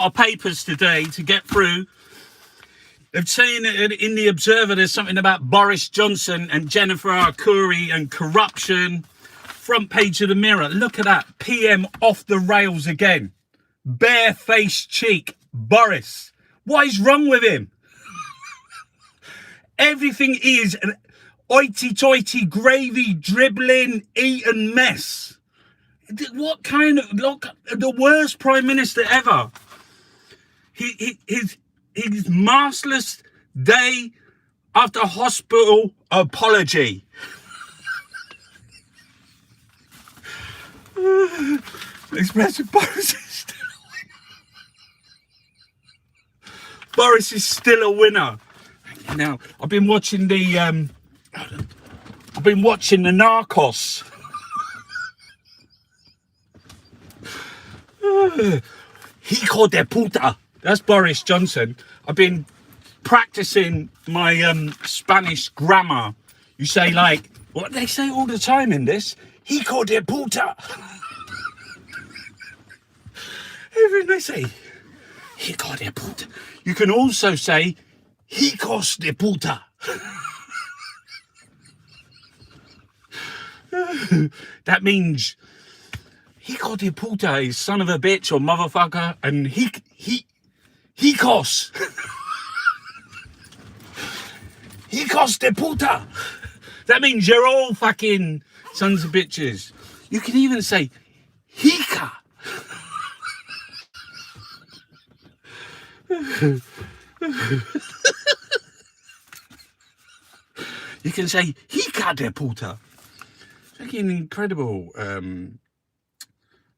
Our papers today to get through. They're saying in the Observer there's something about Boris Johnson and Jennifer Arcuri and corruption. Front page of the Mirror. Look at that. PM off the rails again. Bare-faced cheek. Boris. What is wrong with him? Everything is an hoity-toity, gravy, dribbling, eaten mess. What kind of... Look, the worst Prime Minister ever. His maskless day after hospital apology. Expressive Boris is still a winner. Boris is still a winner. Now, I've been watching the Narcos. Hijo de puta. That's Boris Johnson. I've been practicing my Spanish grammar. You say like, what they say all the time in this? Hijo de puta. Everything they say, hijo de puta. You can also say, hijos de puta. That means hijo de puta is son of a bitch or motherfucker, and hijos. Hijos de puta. That means you're all fucking sons of bitches. You can even say hika. You can say hija de puta. It's fucking incredible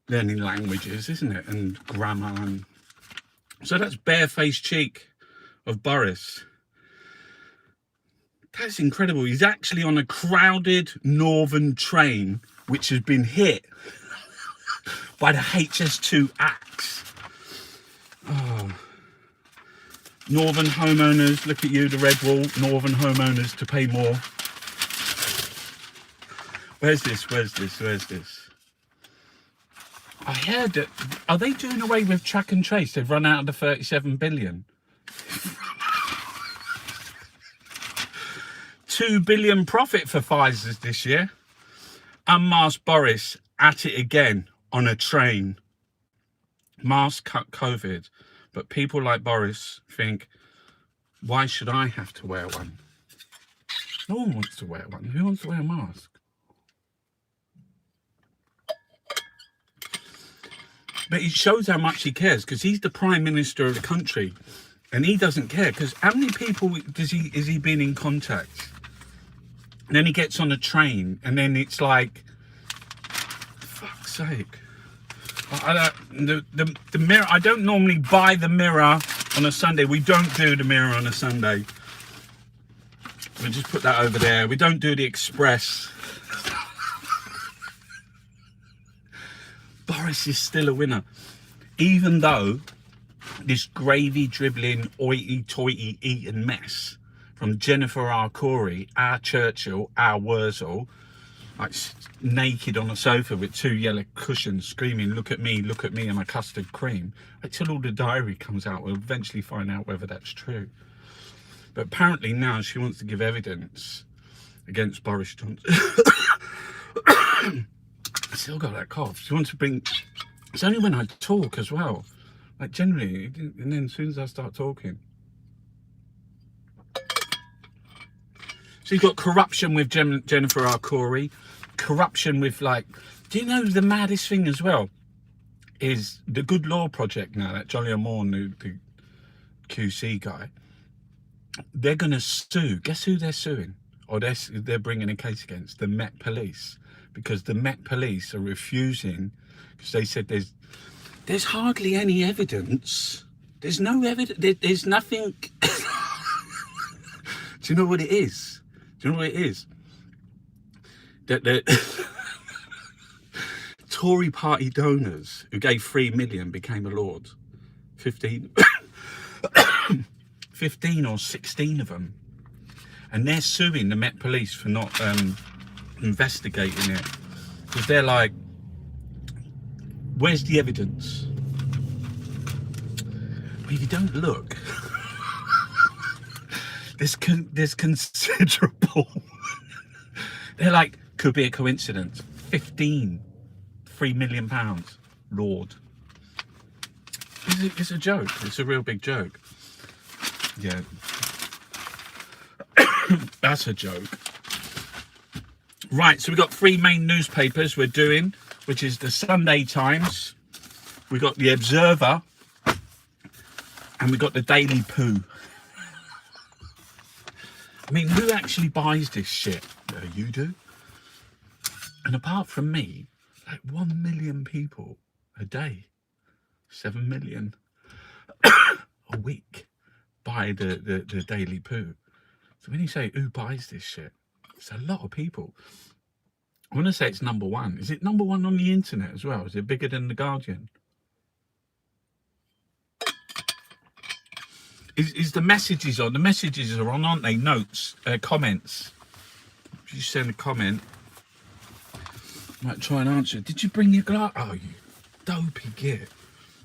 learning languages, isn't it? And grammar. And so that's bare-faced cheek of Boris. That's incredible. He's actually on a crowded northern train which has been hit by the HS2 axe. Oh. Northern homeowners, look at you, the red wall. Northern homeowners to pay more. Where's this? I heard that, are they doing away with track and trace? They've run out of the 37 billion. 2 billion profit for Pfizer this year. Unmasked Boris at it again on a train. Mask cut COVID. But people like Boris think, why should I have to wear one? No one wants to wear one. Who wants to wear a mask? But it shows how much he cares, because he's the Prime Minister of the country and he doesn't care. Because how many people is he been in contact? And then he gets on a train and then it's like, fuck's sake. The Mirror, I don't normally buy the Mirror on a Sunday. We don't do the Mirror on a Sunday. We'll just put that over there. We don't do the Express. Boris is still a winner. Even though this gravy dribbling, hoity-toity eaten mess from Jennifer Arcuri, our Churchill, our Wurzel, like naked on a sofa with 2 yellow cushions screaming, look at me, and my custard cream, until all the diary comes out. We'll eventually find out whether that's true. But apparently now she wants to give evidence against Boris Johnson. I still got that cough. She wants to bring... It's only when I talk as well. Like generally, and then as soon as I start talking. So you've got corruption with Jennifer Arcuri. Corruption with, like... Do you know the maddest thing as well? Is the Good Law Project now, that Jolly Moore, the QC guy. They're going to sue. Guess who they're suing? Or they're bringing a case against? The Met Police. Because the Met Police are refusing, because they said there's hardly any evidence. There's no evidence. There's nothing. Do you know what it is? That the Tory party donors who gave 3 million became a lord. 15 or 16 of them. And they're suing the Met Police for not investigating it, because they're like, where's the evidence? If you don't look, there's considerable. They're like, could be a coincidence. 3 million pounds. Lord. It's a joke. It's a real big joke. Yeah. That's a joke. Right, so we've got 3 main newspapers we're doing, which is the Sunday Times, we've got the Observer, and we've got the Daily Poo. I mean, who actually buys this shit? You do. And apart from me, like 1 million people a day, 7 million a week buy the Daily Poo. So when you say who buys this shit, it's a lot of people. I want to say it's number 1. Is it number 1 on the internet as well? Is it bigger than The Guardian? Is the messages on? The messages are on, aren't they? Notes, comments. If you send a comment, I might try and answer. Did you bring your glass? Oh, you dopey git.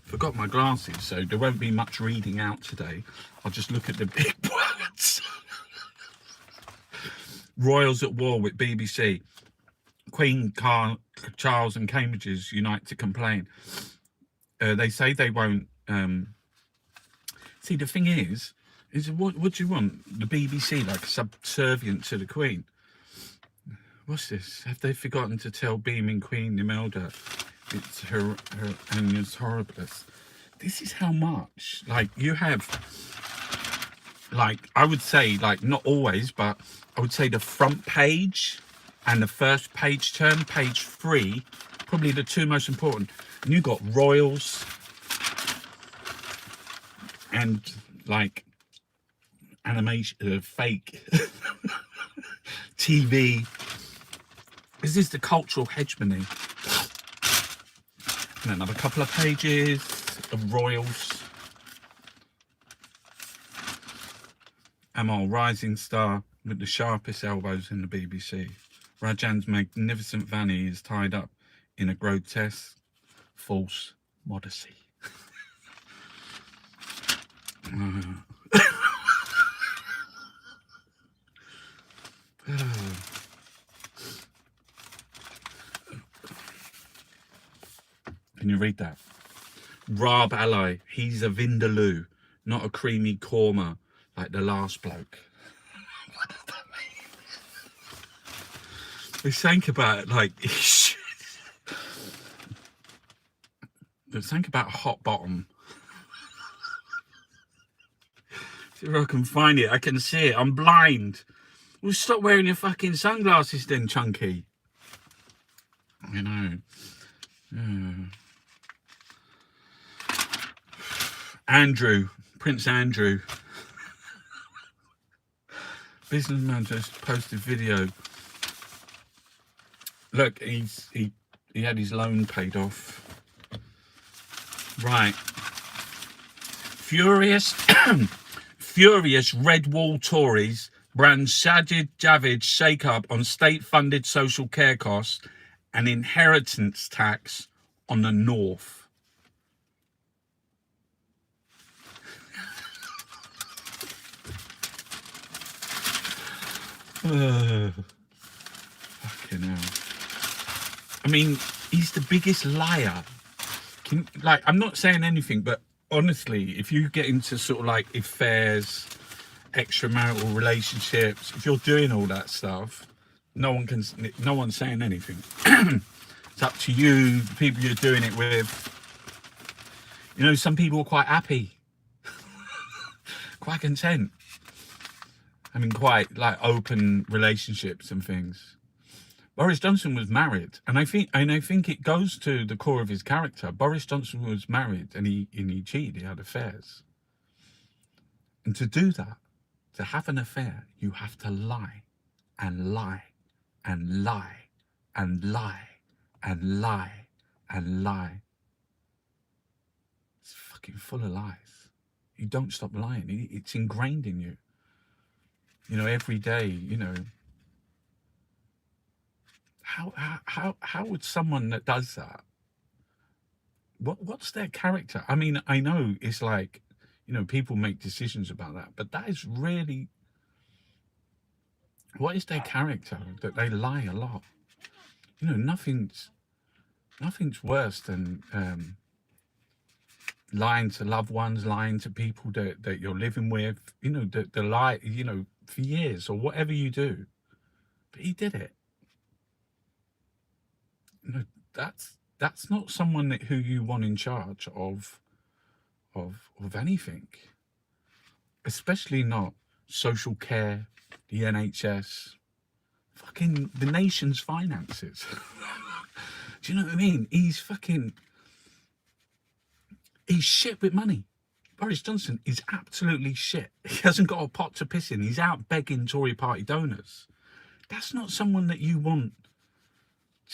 Forgot my glasses, so there won't be much reading out today. I'll just look at the big words. Royals at war with BBC. Queen Charles and Cambridge's unite to complain. They say they won't. See, the thing is what do you want? The BBC like subservient to the Queen? What's this? Have they forgotten to tell beaming Queen Imelda it's her annus horribilis? This is how much, like, you have, like, I would say, like, not always, but I would say the front page and the first page turn, page 3, probably the 2 most important. And you've got royals and, like, animation, fake TV. This is the cultural hegemony. And another couple of pages of royals. Amal, rising star with the sharpest elbows in the BBC. Rajan's magnificent vanity is tied up in a grotesque, false modesty. Can you read that? Rab ally, he's a vindaloo, not a creamy korma like the last bloke. What does that mean? They think about it like they think about hot bottom. See if I can find it. I can see it. I'm blind. Well, stop wearing your fucking sunglasses then, Chunky. You know. Andrew, Prince Andrew. Businessman just posted video. Look, he had his loan paid off. Right. Furious red wall Tories brand Sajid Javid's shake-up on state-funded social care costs and inheritance tax on the North. Fucking hell. I mean, he's the biggest liar. I'm not saying anything, but honestly, if you get into sort of like affairs, extramarital relationships, if you're doing all that stuff, no one's saying anything. It's up to you, the people you're doing it with. You know, some people are quite happy, quite content. I mean, quite like open relationships and things. Boris Johnson was married, and I think it goes to the core of his character. Boris Johnson was married, and he cheated. He had affairs, and to do that, to have an affair, you have to lie, and lie, and lie, and lie, and lie, and lie. It's fucking full of lies. You don't stop lying. It's ingrained in you. You know, every day. You know. How would someone that does that, what's their character? I mean, I know it's like You know, people make decisions about that, but that is really, what is their character? That they lie a lot. You know, nothing's worse than lying to loved ones, lying to people that you're living with. You know, the lie. You know, for years or whatever you do. But he did it. You know, that's not someone who you want in charge of anything, especially not social care, the NHS, fucking the nation's finances. Do you know what I mean? He's shit with money. Boris Johnson is absolutely shit. He hasn't got a pot to piss in. He's out begging Tory party donors. That's not someone that you want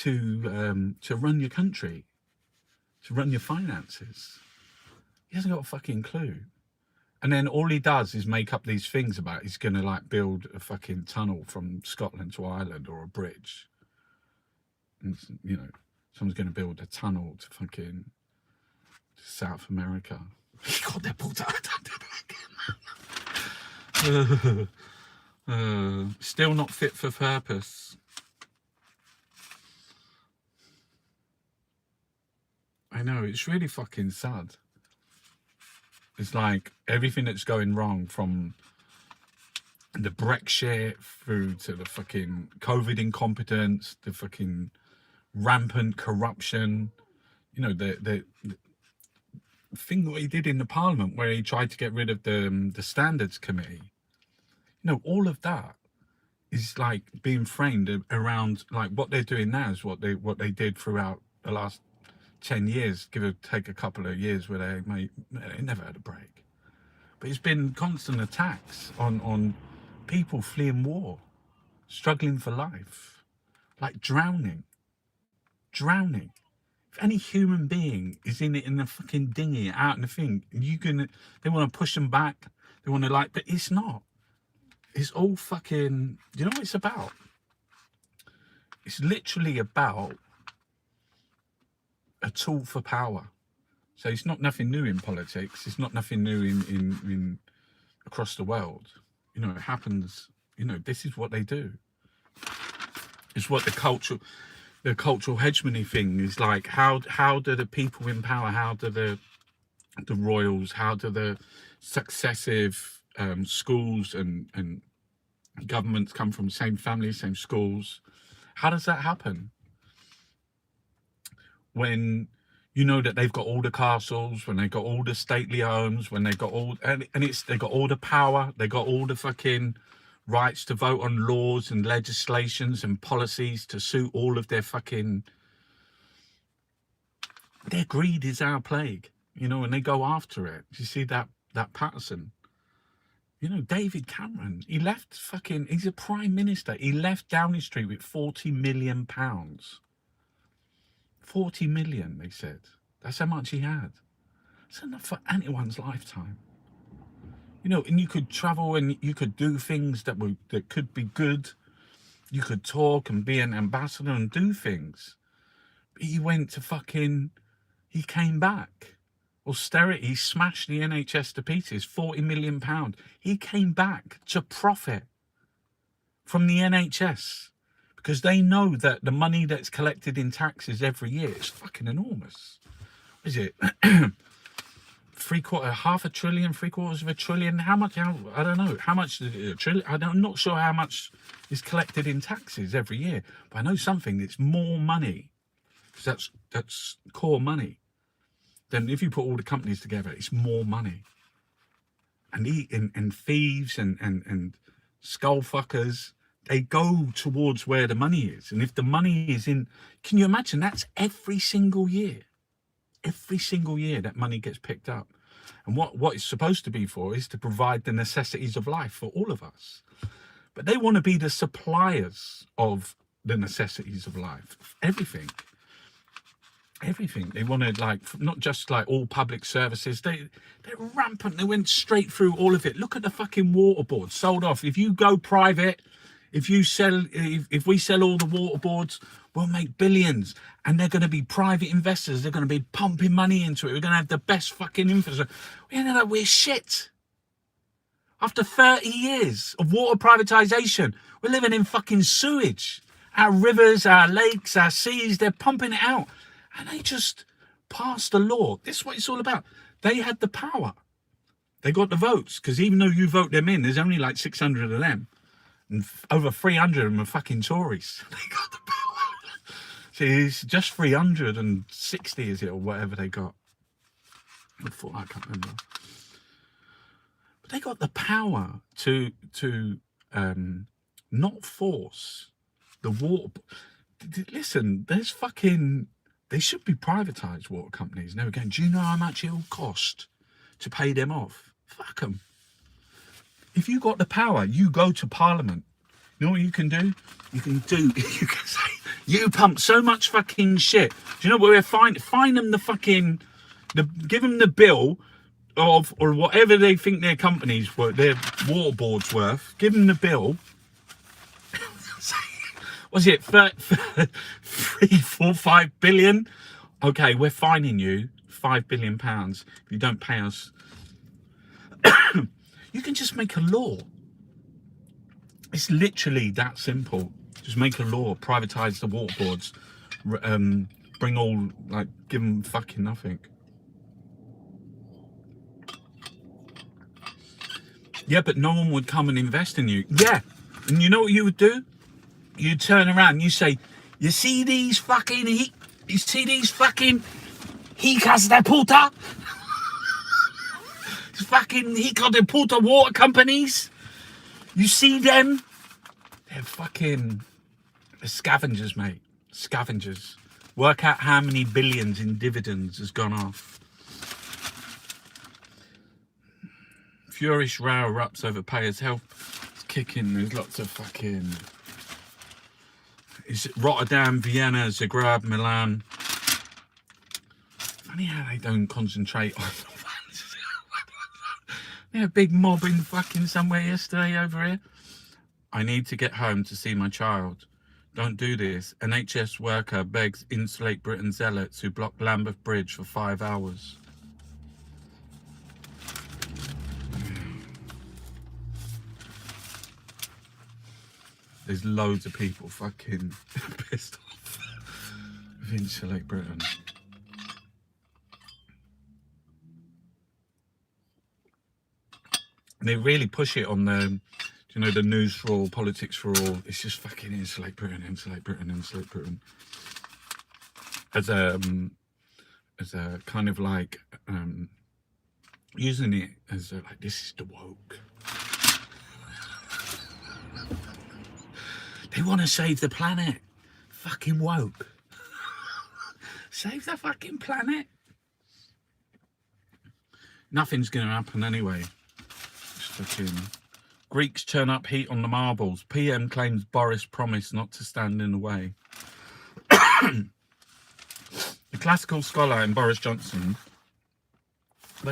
to run your country, to run your finances. He hasn't got a fucking clue. And then all he does is make up these things about he's going to like build a fucking tunnel from Scotland to Ireland or a bridge. And, you know, someone's going to build a tunnel to fucking South America. God, they're pulled out. Still not fit for purpose. I know, it's really fucking sad. It's like everything that's going wrong, from the Brexit through to the fucking COVID incompetence, the fucking rampant corruption. You know, the thing that he did in the Parliament where he tried to get rid of the Standards Committee. You know, all of that is like being framed around like what they're doing now is what they did throughout the last 10 years, give or take a couple of years where they never had a break. But it's been constant attacks on people fleeing war, struggling for life, like drowning. If any human being is in the fucking dinghy out in the thing, they want to push them back. They want to but it's not. It's all fucking, you know what it's about? It's literally about a tool for power. So it's not nothing new in politics. It's not nothing new in across the world. You know, it happens. You know, this is what they do. It's what the cultural hegemony thing is like. How do the people in power? How do the royals? How do the successive schools and governments come from the same families, same schools? How does that happen? When you know that they've got all the castles, when they've got all the stately homes, when they've got all, they got all the power, they got all the fucking rights to vote on laws and legislations and policies to suit all of their fucking, their greed is our plague, you know, and they go after it. You see that pattern? You know, David Cameron, he's a prime minister. He left Downing Street with £40 million. 40 million, they said. That's how much he had. That's enough for anyone's lifetime. You know, and you could travel and you could do things that could be good. You could talk and be an ambassador and do things. But he went to he came back. Austerity, he smashed the NHS to pieces, £40 million. He came back to profit from the NHS. Because they know that the money that's collected in taxes every year is fucking enormous. Is it half a trillion, three-quarters of a trillion? How much? I don't know. How much is it, a trillion? I'm not sure how much is collected in taxes every year. But I know something. It's more money, because that's core money. Then if you put all the companies together, it's more money. And thieves and skull fuckers, they go towards where the money is. And if the money is in, can you imagine? That's every single year. Every single year that money gets picked up. And what it's supposed to be for is to provide the necessities of life for all of us. But they want to be the suppliers of the necessities of life. Everything. They want to, not just all public services. They're rampant. They went straight through all of it. Look at the fucking water board. Sold off. If you go private, If we sell all the water boards, we'll make billions, and they're going to be private investors. They're going to be pumping money into it. We're going to have the best fucking infrastructure. We ended up with shit. After 30 years of water privatization, we're living in fucking sewage. Our rivers, our lakes, our seas, they're pumping it out. And they just passed a law. This is what it's all about. They had the power. They got the votes, because even though you vote them in, there's only like 600 of them. And over 300 of them are fucking Tories. They got the power. See, it's just 360, is it, or whatever they got. I can't remember. But they got the power to not force the water. Listen, there's fucking. They should be privatised, water companies. And they were going, do you know how much it'll cost to pay them off? Fuck them. If you got the power, you go to Parliament. You know what you can do? You can say, you pump so much fucking shit. Do you know what we're fine them the fucking, give them the bill of, or whatever they think their companies were, their water board's worth. Give them the bill. Was it 3, 4, 5 billion? Okay, we're fining you £5 billion if you don't pay us. You can just make a law. It's literally that simple. Just make a law, privatise the water boards, bring all, like, give them fucking nothing. Yeah, but no one would come and invest in you. Yeah, and you know what you would do? You'd turn around and you say, you see these fucking hicas de puta? Fucking Hico de Puta water companies. You see them? They're fucking scavengers, mate. Scavengers. Work out how many billions in dividends has gone off. Furious row erupts over payers' health. It's kicking. There's lots of fucking. Is it Rotterdam, Vienna, Zagreb, Milan? Funny how they don't concentrate on the ones. Yeah, big mob in fucking somewhere yesterday over here. I need to get home to see my child. Don't do this. NHS worker begs Insulate Britain zealots who blocked Lambeth Bridge for 5 hours. There's loads of people fucking pissed off with Insulate Britain. They really push it on the, you know, the news for all, politics for all. It's just fucking Insulate Britain, Insulate Britain, Insulate Britain. As a kind of like using it as a, like, this is the woke. They want to save the planet. Fucking woke. Save the fucking planet. Nothing's going to happen anyway. Fucking Greeks turn up heat on the marbles. PM claims Boris promised not to stand in the way. The classical scholar in Boris Johnson. He's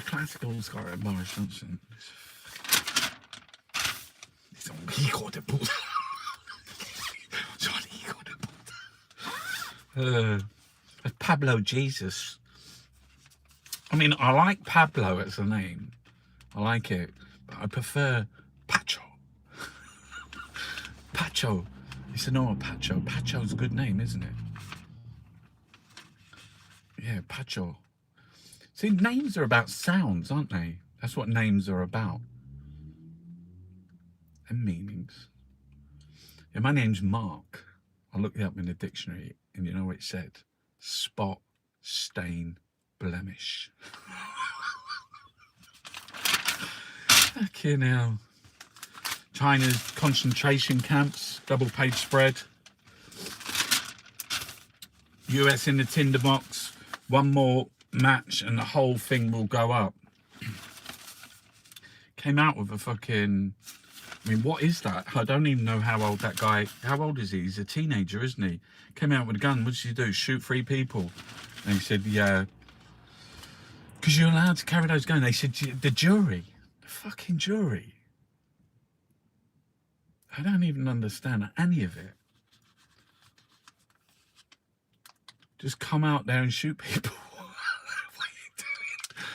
Pablo Jesus. I mean, I like Pablo as a name. I like it. I prefer Pacho. Pacho. You said, no, Pacho. Pacho's a good name, isn't it? Yeah, Pacho. See, names are about sounds, aren't they? That's what names are about. And meanings. Yeah, my name's Mark. I looked it up in the dictionary, and you know what it said? Spot, stain, blemish. Fucking hell. China's concentration camps, double page spread. US in the tinderbox. One more match and the whole thing will go up. Came out with a fucking... I mean, what is that? I don't even know how old that guy... How old is he? He's a teenager, isn't he? Came out with a gun. What did you do? Shoot 3 people? And he said, yeah. Because you're allowed to carry those guns. They said, the jury. The fucking jury. I don't even understand any of it. Just come out there and shoot people. What are you doing?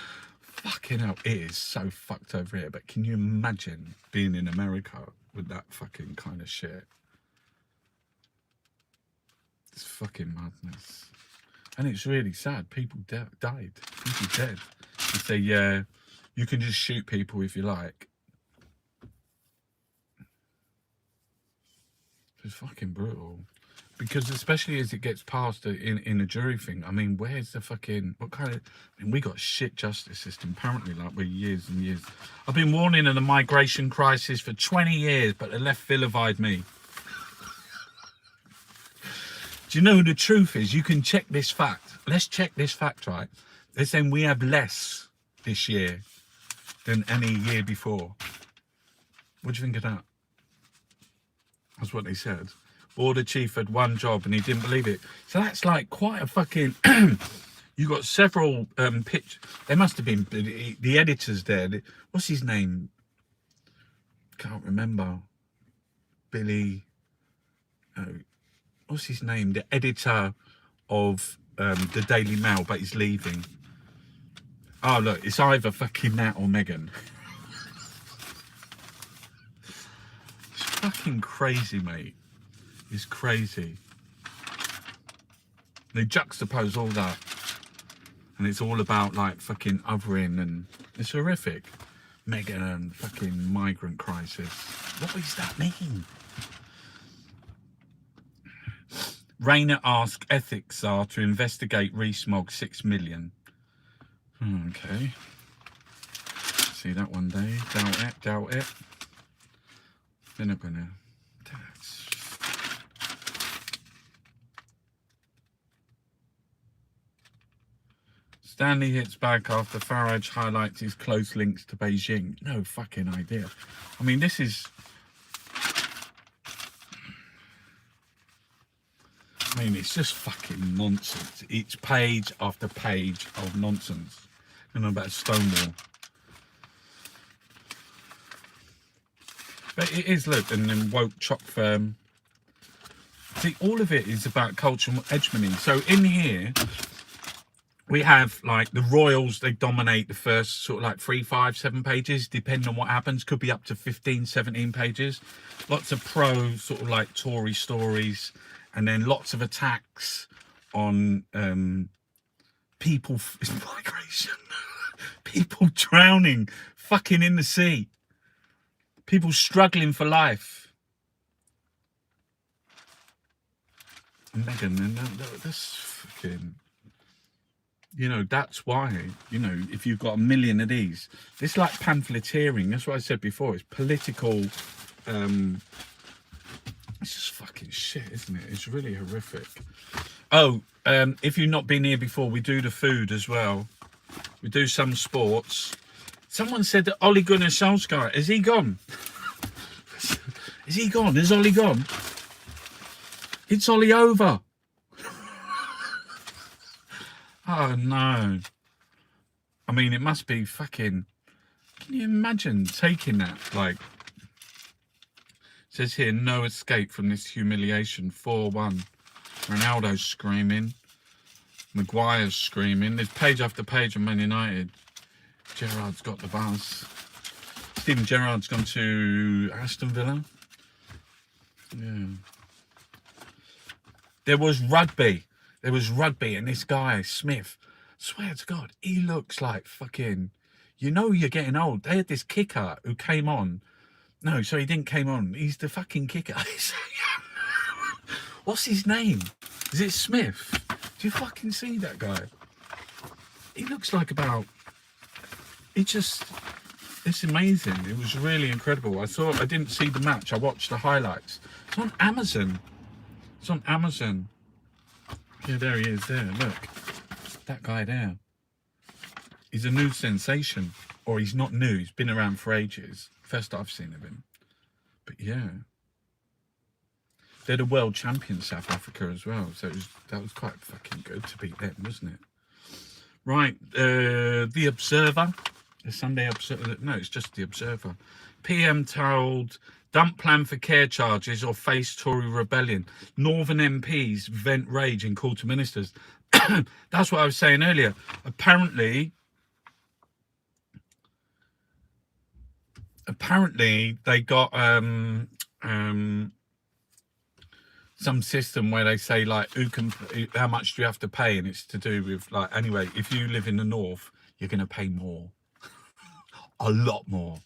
Fucking hell, it is so fucked over here. But can you imagine being in America with that fucking kind of shit? It's fucking madness. And it's really sad. People died. People dead. You say, yeah, you can just shoot people if you like. It's fucking brutal. Because especially as it gets past in a jury thing, I mean, where's the fucking, what kind of, I mean, we got a shit justice system, apparently, like, we're years and years. I've been warning of the migration crisis for 20 years, but the left vilified me. Do you know the truth is? You can check this fact. Let's check this fact, right? They're saying we have less this year than any year before. What do you think of that? That's what they said. Border chief had one job and he didn't believe it. So that's like quite a fucking... You got several there must have been the editors there. What's his name? Can't remember. Billy... what's his name? The editor of the Daily Mail, but he's leaving. Oh, look, it's either fucking Nat or Megan. It's fucking crazy, mate. It's crazy. They juxtapose all that. And it's all about, like, fucking othering, and it's horrific. Megan and fucking migrant crisis. What does that mean? Rayner asked ethics czar to investigate Rees-Mogg 6 million. Okay. See that one day. Doubt it, doubt it. They're not gonna... Stanley hits back after Farage highlights his close links to Beijing. No fucking idea. I mean, this is... I mean, it's just fucking nonsense. It's page after page of nonsense. You know, about Stonewall. But it is, look, and then woke chop firm. See, all of it is about cultural hegemony. So in here, we have, like, the royals, they dominate the first sort of like 3, 5, 7 pages, depending on what happens. Could be up to 15, 17 pages. Lots of pro, sort of like Tory stories. And then lots of attacks on people, migration, people drowning, fucking in the sea, people struggling for life. And Megan, that's fucking, you know, that's why, you know, if you've got a million of these, it's like pamphleteering. That's what I said before. It's political. It's just fucking shit, isn't it? It's really horrific. Oh, if you've not been here before, we do the food as well. We do some sports. Someone said that Ole Gunnar Solskjaer, is he gone? Is he gone? Is Ollie gone? It's Ollie over. Oh, no. I mean, it must be fucking... Can you imagine taking that, like... Says here, no escape from this humiliation. 4-1. Ronaldo's screaming. Maguire's screaming. There's page after page of Man United. Gerrard's got the buzz. Steven Gerrard's gone to Aston Villa. Yeah. There was rugby. There was rugby, and this guy, Smith, swear to God, he looks like fucking... You know you're getting old. They had this kicker who came on. No, so he didn't came on. He's the fucking kicker. What's his name? Is it Smith? Do you fucking see that guy? He looks like about... It's amazing. It was really incredible. I didn't see the match. I watched the highlights. It's on Amazon. It's on Amazon. Yeah, there he is there. Look. That guy there. He's a new sensation. Or he's not new. He's been around for ages. First I've seen of him. But yeah. They're the world champions, South Africa, as well. So that was quite fucking good to beat them, wasn't it? Right. The Observer. The Sunday Observer. No, it's just the Observer. PM told dump plan for care charges or face Tory rebellion. Northern MPs vent rage in call to ministers. That's what I was saying earlier. Apparently they got some system where they say like how much do you have to pay, and it's to do with like, anyway, if you live in the north, you're going to pay more. A lot more.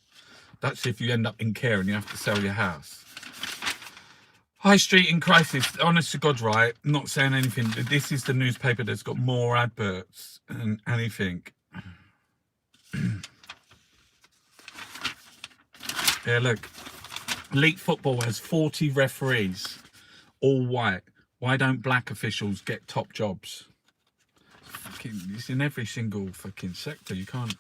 That's if you end up in care and you have to sell your house. High Street in crisis. Honest to God, right? Not saying anything. This is the newspaper that's got more adverts than anything. Yeah, look. Elite football has 40 referees, all white. Why don't black officials get top jobs? It's in every single fucking sector. You can't.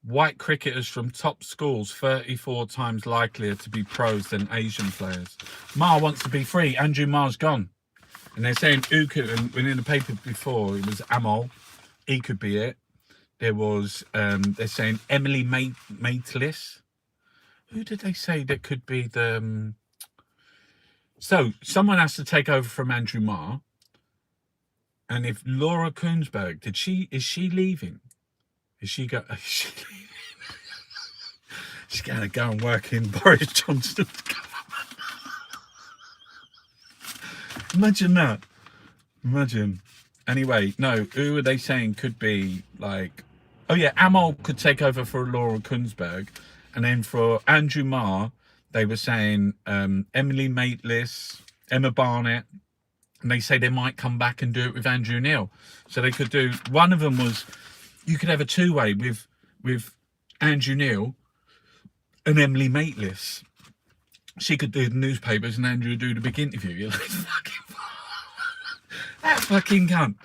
White cricketers from top schools 34 times likelier to be pros than Asian players. Ma wants to be free. Andrew Marr's gone. And they're saying who could, and in the paper before, it was Amal. He could be it. There was, they're saying Emily Maitlis. Who did they say that could be the... So, someone has to take over from Andrew Marr. And if Laura Kuenssberg, is she leaving? Is she leaving? She's going to go and work in Boris Johnson's government. Imagine that. Imagine. Anyway, no, who are they saying could be like... Oh yeah, Amal could take over for Laura Kuenssberg. And then for Andrew Marr, they were saying Emily Maitlis, Emma Barnett. And they say they might come back and do it with Andrew Neil. So they could do... One of them was... You could have a two-way with Andrew Neil and Emily Maitlis. She could do the newspapers and Andrew would do the big interview. You're like, that fucking cunt.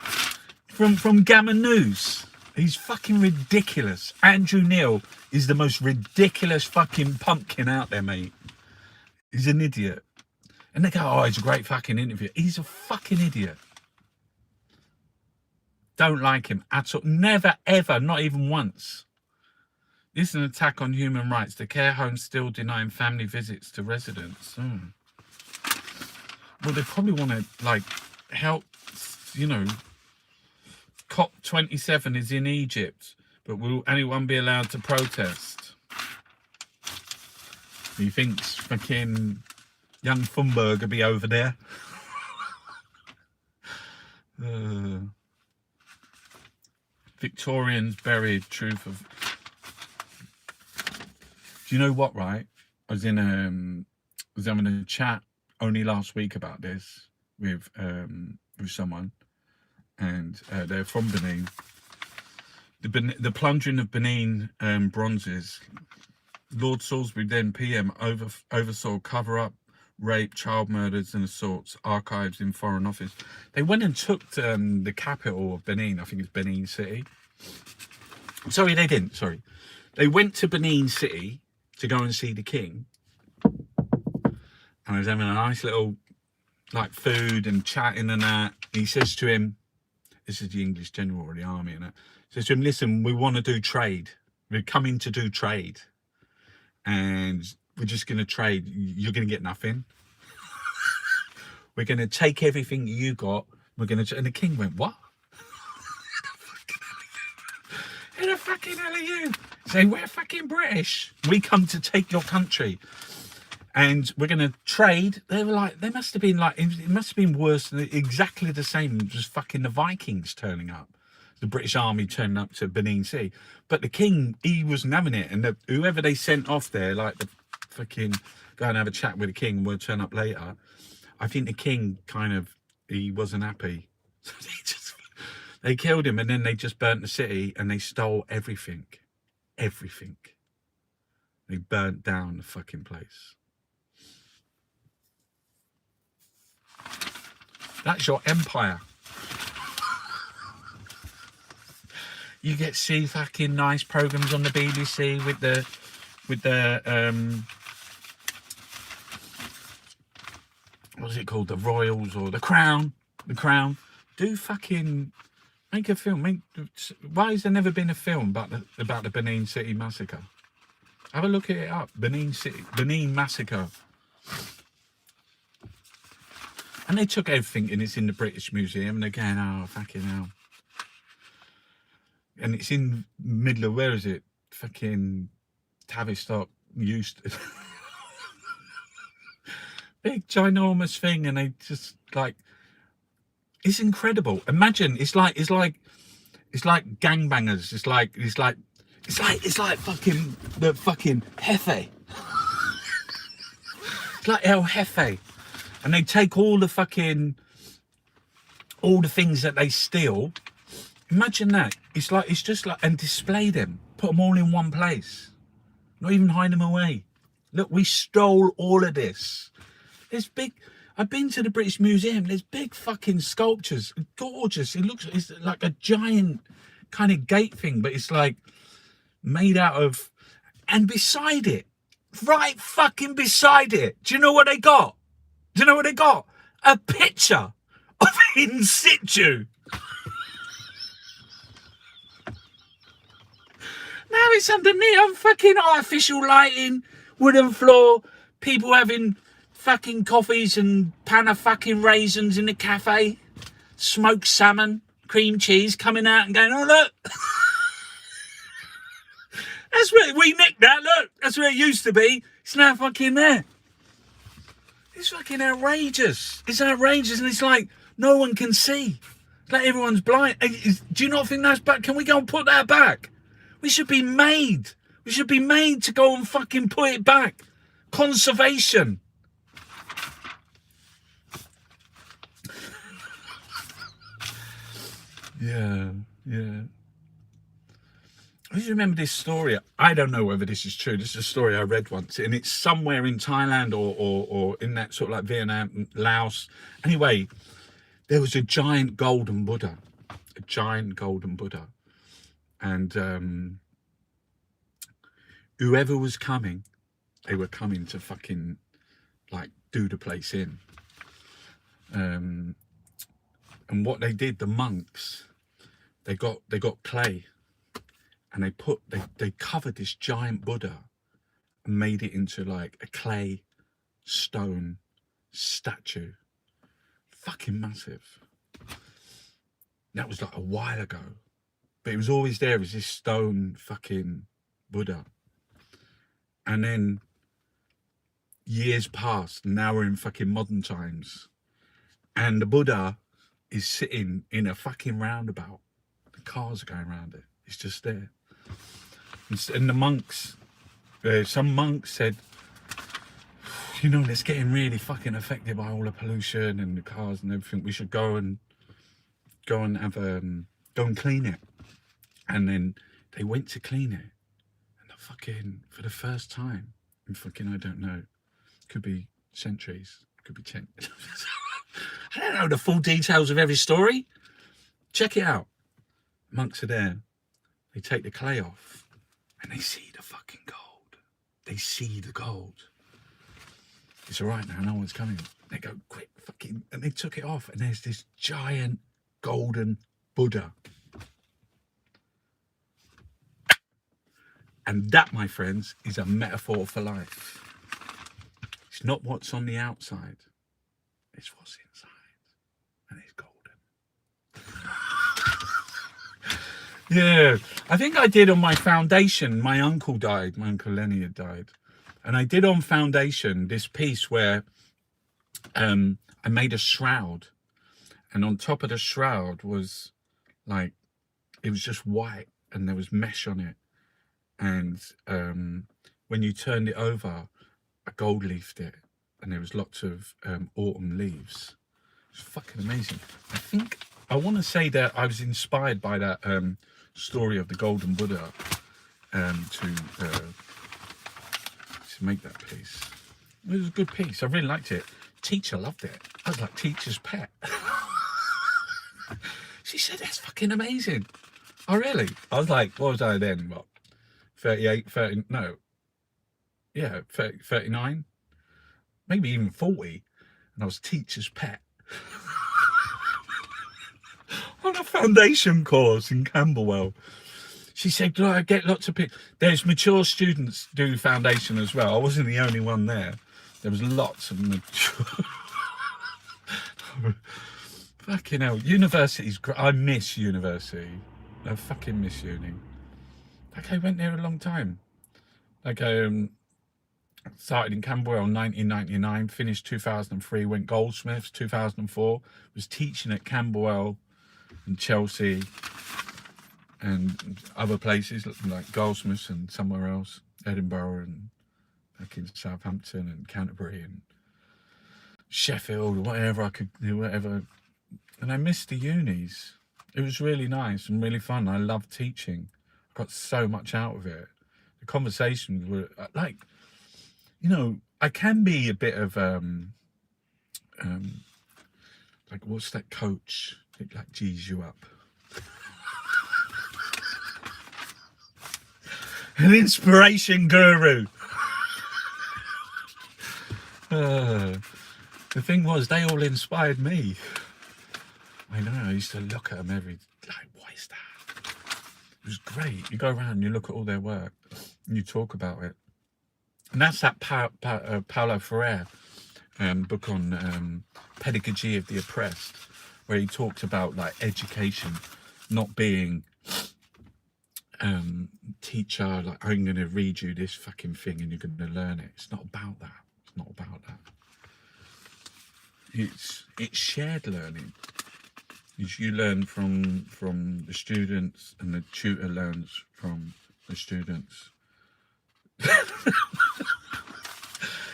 From Gammon News. He's fucking ridiculous. Andrew Neil is the most ridiculous fucking pumpkin out there, mate. He's an idiot. And they go, oh, it's a great fucking interview. He's a fucking idiot. Don't like him at all. Never, ever, not even once. This is an attack on human rights. The care home's still denying family visits to residents. Well, they probably want to, like, help, you know. COP27 is in Egypt, but will anyone be allowed to protest? He thinks fucking young Thunberg will be over there. Victorians buried truth of... Do you know what, right? I was having a chat only last week about this with someone, and they're from Benin. The plundering of Benin bronzes. Lord Salisbury, then PM, oversaw cover-up, rape, child murders and assaults, archives in Foreign Office. They went and took the capital of Benin, I think it's Benin City. Sorry, they didn't, sorry. They went to Benin City to go and see the king. And I was having a nice little, like, food and chatting and that. And he says to him, this is the English general of the army, and that. Says to him, listen, we want to do trade. We're coming to do trade. And we're just going to trade. You're going to get nothing. We're going to take everything you got. We're going to... And the king went, what? Who the fucking hell are you? Say, we're fucking British. We come to take your country. And we're going to trade. They were like, they must have been like, it must have been worse than exactly the same as fucking the Vikings turning up. The British army turning up to Benin City. But the king, he wasn't having it. And whoever they sent off there, like the fucking go and have a chat with the king, we'll turn up later. I think the king kind of, he wasn't happy. So they killed him, and then they just burnt the city and they stole everything. Everything. They burnt down the fucking place. That's your empire. You get to see fucking nice programs on the BBC with the what's it called? The Royals or the Crown. The Crown. Do fucking Make a film. Why has there never been a film about the Benin City massacre? Have a look at it up. Benin massacre. And they took everything, and it's in the British Museum, and they're going, oh, fucking hell. And it's in middle of, where is it? Fucking Tavistock, Euston. Big, ginormous thing, and they just, like, it's incredible. Imagine, it's like gangbangers. It's like fucking the fucking Jefe. It's like El Jefe. And they take all the things that they steal. Imagine that. It's just like, and display them. Put them all in one place. Not even hide them away. Look, we stole all of this. There's big, I've been to the British Museum. There's big fucking sculptures. Gorgeous. It's like a giant kind of gate thing, but it's like made out of, and beside it, right fucking beside it, do you know what they got? A picture of in situ. Now it's underneath fucking artificial lighting, wooden floor, people having fucking coffees and pan of fucking raisins in the cafe, smoked salmon, cream cheese coming out and going, oh look. That's where we nicked that, look. That's where it used to be. It's now fucking there. It's fucking outrageous. It's outrageous, and it's like no one can see. It's like everyone's blind. Do you not think that's back? Can we go and put that back? We should be made. We should be made to go and fucking put it back. Conservation. Yeah. I just remember this story. I don't know whether this is true. This is a story I read once, and it's somewhere in Thailand or in that sort of like Vietnam, Laos. Anyway, there was a giant golden Buddha. And whoever was coming, they were coming to fucking like do the place in. And what they did, the monks, they got clay, and they covered this giant Buddha and made it into like a clay stone statue. Fucking massive. That was like a while ago. But it was always there as this stone fucking Buddha. And then years passed, and now we're in fucking modern times. And the Buddha is sitting in a fucking roundabout. The cars are going around it. It's just there. And the monks, some monks said, you know, it's getting really fucking affected by all the pollution and the cars and everything. We should go and have go and clean it. And then they went to clean it, and for the first time in fucking, I don't know, could be centuries, could be 10. I don't know the full details of every story. Check it out. Monks are there. They take the clay off, and they see the fucking gold. They see the gold. It's all right now, no one's coming. They go, quick, fucking, and they took it off, and there's this giant golden Buddha. And that, my friends, is a metaphor for life. It's not what's on the outside. It's what's inside. And it's golden. Yeah. I think I did on my foundation. My uncle died. My uncle Lenny had died. And I did on foundation this piece where I made a shroud. And on top of the shroud was like, it was just white and there was mesh on it. And when you turned it over, I gold leafed it, and there was lots of autumn leaves. It's fucking amazing. I want to say that I was inspired by that story of the golden Buddha to make that piece. It was a good piece. I really liked it. Teacher loved it. I was like teacher's pet. She said, that's fucking amazing. Oh, really? I was like, what was I then? What? 38, 30, no. Yeah, 30, 39. Maybe even 40. And I was teacher's pet. I on a foundation course in Camberwell. She said, "Do I get lots of people?" There's mature students do foundation as well. I wasn't the only one there. There was lots of mature. Fucking hell, university's great. I miss university. I fucking miss uni. Like I went there a long time. Like started in Camberwell in 1999, finished 2003, went Goldsmiths 2004, was teaching at Camberwell and Chelsea and other places like Goldsmiths and somewhere else, Edinburgh and back in Southampton and Canterbury and Sheffield, or whatever I could do, whatever. And I missed the unis. It was really nice and really fun. I loved teaching. I got so much out of it. The conversations were like, you know, I can be a bit of like, what's that coach? It like G's you up. An inspiration guru. The thing was, they all inspired me. I know, I used to look at them like, what is that? It was great. You go around and you look at all their work and you talk about it. And that's that Paulo Freire book on pedagogy of the oppressed, where he talked about like education not being teacher, like, I'm going to read you this fucking thing and you're going to learn it. It's not about that. It's not about that. It's shared learning. You learn from the students and the tutor learns from the students.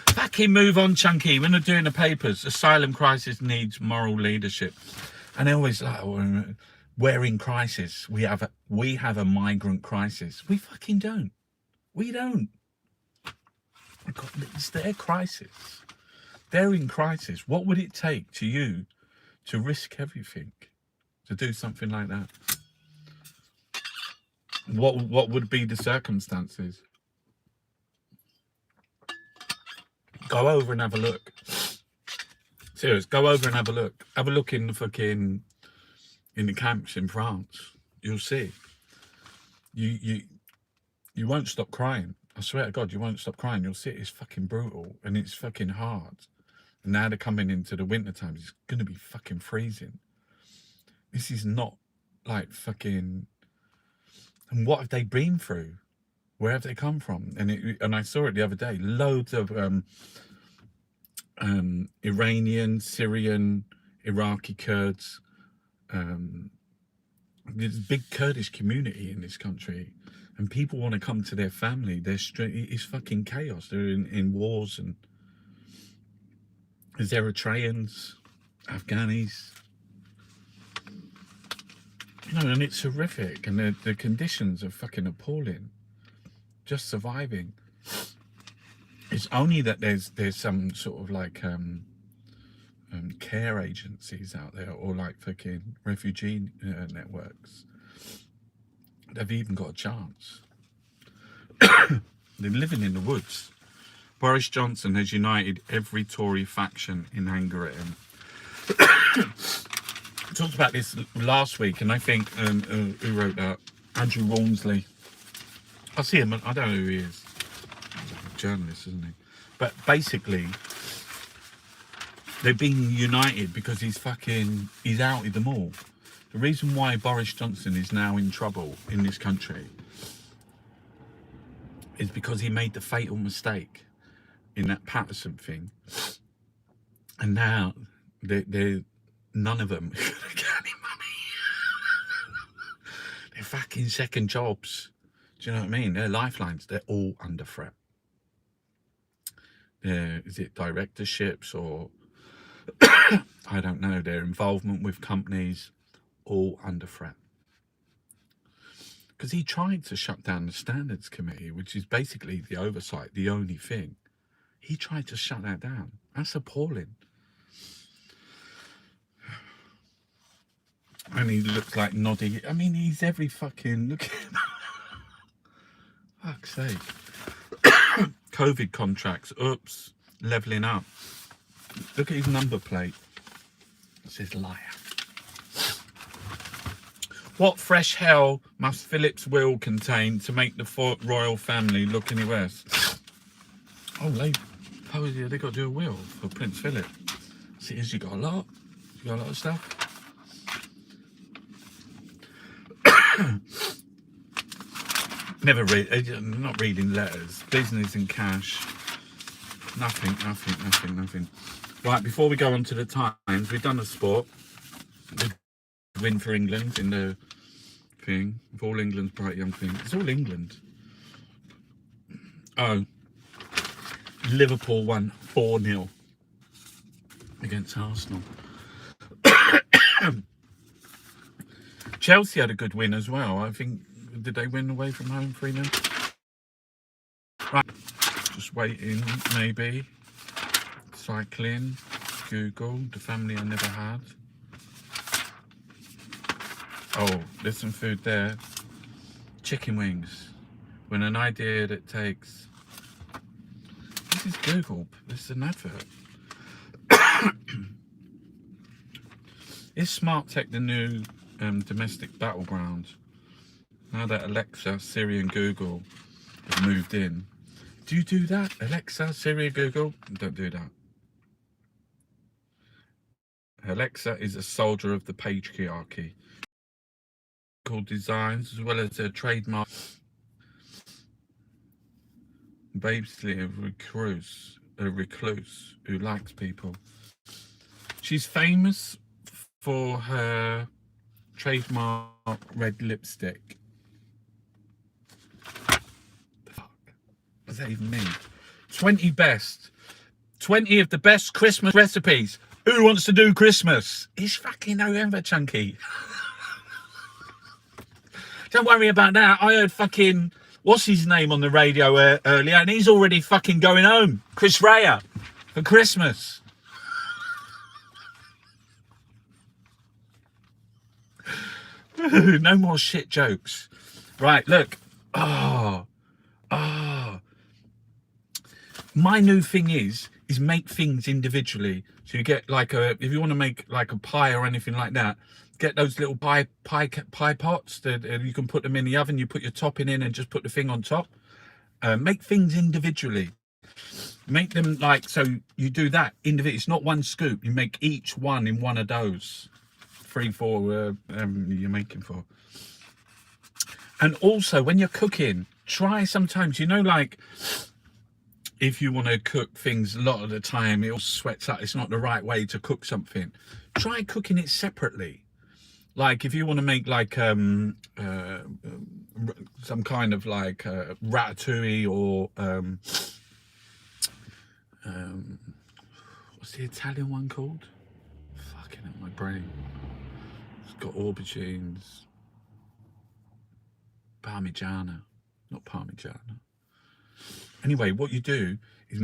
Fucking move on, Chunky. We're not doing the papers. Asylum crisis needs moral leadership. And they always like, we're in crisis. We have a migrant crisis. We fucking don't. We don't. It's their crisis. They're in crisis. What would it take to you to risk everything to do something like that? What would be the circumstances? Go over and have a look. Serious, go over and have a look. Have a look in the camps in France. You'll see. You won't stop crying. I swear to God, you won't stop crying. You'll see it's fucking brutal and it's fucking hard. And now they're coming into the winter time. It's going to be fucking freezing. This is not like fucking... And what have they been through? Where have they come from? And I saw it the other day. Loads of Iranian, Syrian, Iraqi Kurds. There's a big Kurdish community in this country. And people want to come to their family. It's fucking chaos. They're in wars. And there's Eritreans, Afghanis. You know, and it's horrific. And the conditions are fucking appalling. Just surviving. It's only that there's some sort of like care agencies out there, or like fucking refugee networks. They've even got a chance. They're living in the woods. Boris Johnson has united every Tory faction in anger at him. I talked about this last week, and I think who wrote that? Andrew Walmsley. I see him. I don't know who he is. He's like a journalist, isn't he? But basically, they've been united because he's outed them all. The reason why Boris Johnson is now in trouble in this country is because he made the fatal mistake in that Patterson thing, and now they're none of them are gonna get any money. They're fucking second jobs. Do you know what I mean? Their lifelines, they're all under threat. Is it directorships or I don't know, their involvement with companies, all under threat. Because he tried to shut down the Standards Committee, which is basically the oversight, the only thing. He tried to shut that down. That's appalling. And he looks like Noddy. I mean, he's every fucking... Look at him. Fuck's sake. COVID contracts. Oops. Levelling up. Look at his number plate. It says liar. What fresh hell must Philip's will contain to make the royal family look any worse? Oh, they got to do a will for Prince Philip. See, you got a lot. You got a lot of stuff. Never read. Not reading letters. Business and cash. Nothing. Right, before we go on to the Times, we've done a sport. The win for England in the thing. Of all England's bright young things. It's all England. Oh. Liverpool won 4-0 against Arsenal. Chelsea had a good win as well. I think, did they win away from home 3-0? Right, just waiting, maybe. Cycling, Google, the family I never had. Oh, there's some food there. Chicken wings. When an idea that takes... This is Google. This is an advert. Is smart tech the new domestic battleground? Now that Alexa, Siri and Google have moved in. Do you do that? Alexa, Siri, Google? Don't do that. Alexa is a soldier of the patriarchy. Called designs as well as a trademark. Basically a recluse who likes people. She's famous for her trademark red lipstick. The fuck? What does that even mean? 20 of the best Christmas recipes. Who wants to do Christmas? It's fucking November, chunky. Don't worry about that. I heard fucking, what's his name on the radio earlier, and he's already fucking going home. Chris Rea for Christmas. No more shit jokes. Right, look. My new thing is make things individually. So you get like if you want to make like a pie or anything like that, get those little pie pots that you can put them in the oven. You put your topping in and just put the thing on top. Make things individually. Make them like, so you do that individually. It's not one scoop. You make each one in one of those 3-4 you're making for. And also when you're cooking, try sometimes, you know, like if you want to cook things a lot of the time, it all sweats out. It's not the right way to cook something. Try cooking it separately. Like if you want to make like some kind of like ratatouille or what's the Italian one called? Fucking hell, my brain. It's got aubergines, parmigiana, not parmigiana. Anyway, what you do is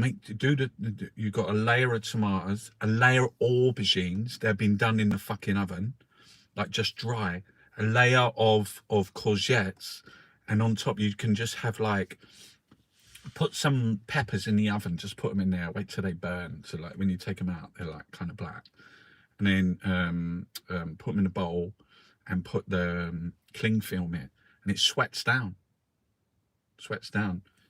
you got a layer of tomatoes, a layer of aubergines. They've been done in the fucking oven, like just dry. A layer of courgettes, and on top you can just have like, put some peppers in the oven. Just put them in there. Wait till they burn. So like when you take them out, they're like kind of black. And then put them in a bowl and put the cling film in, and it sweats down.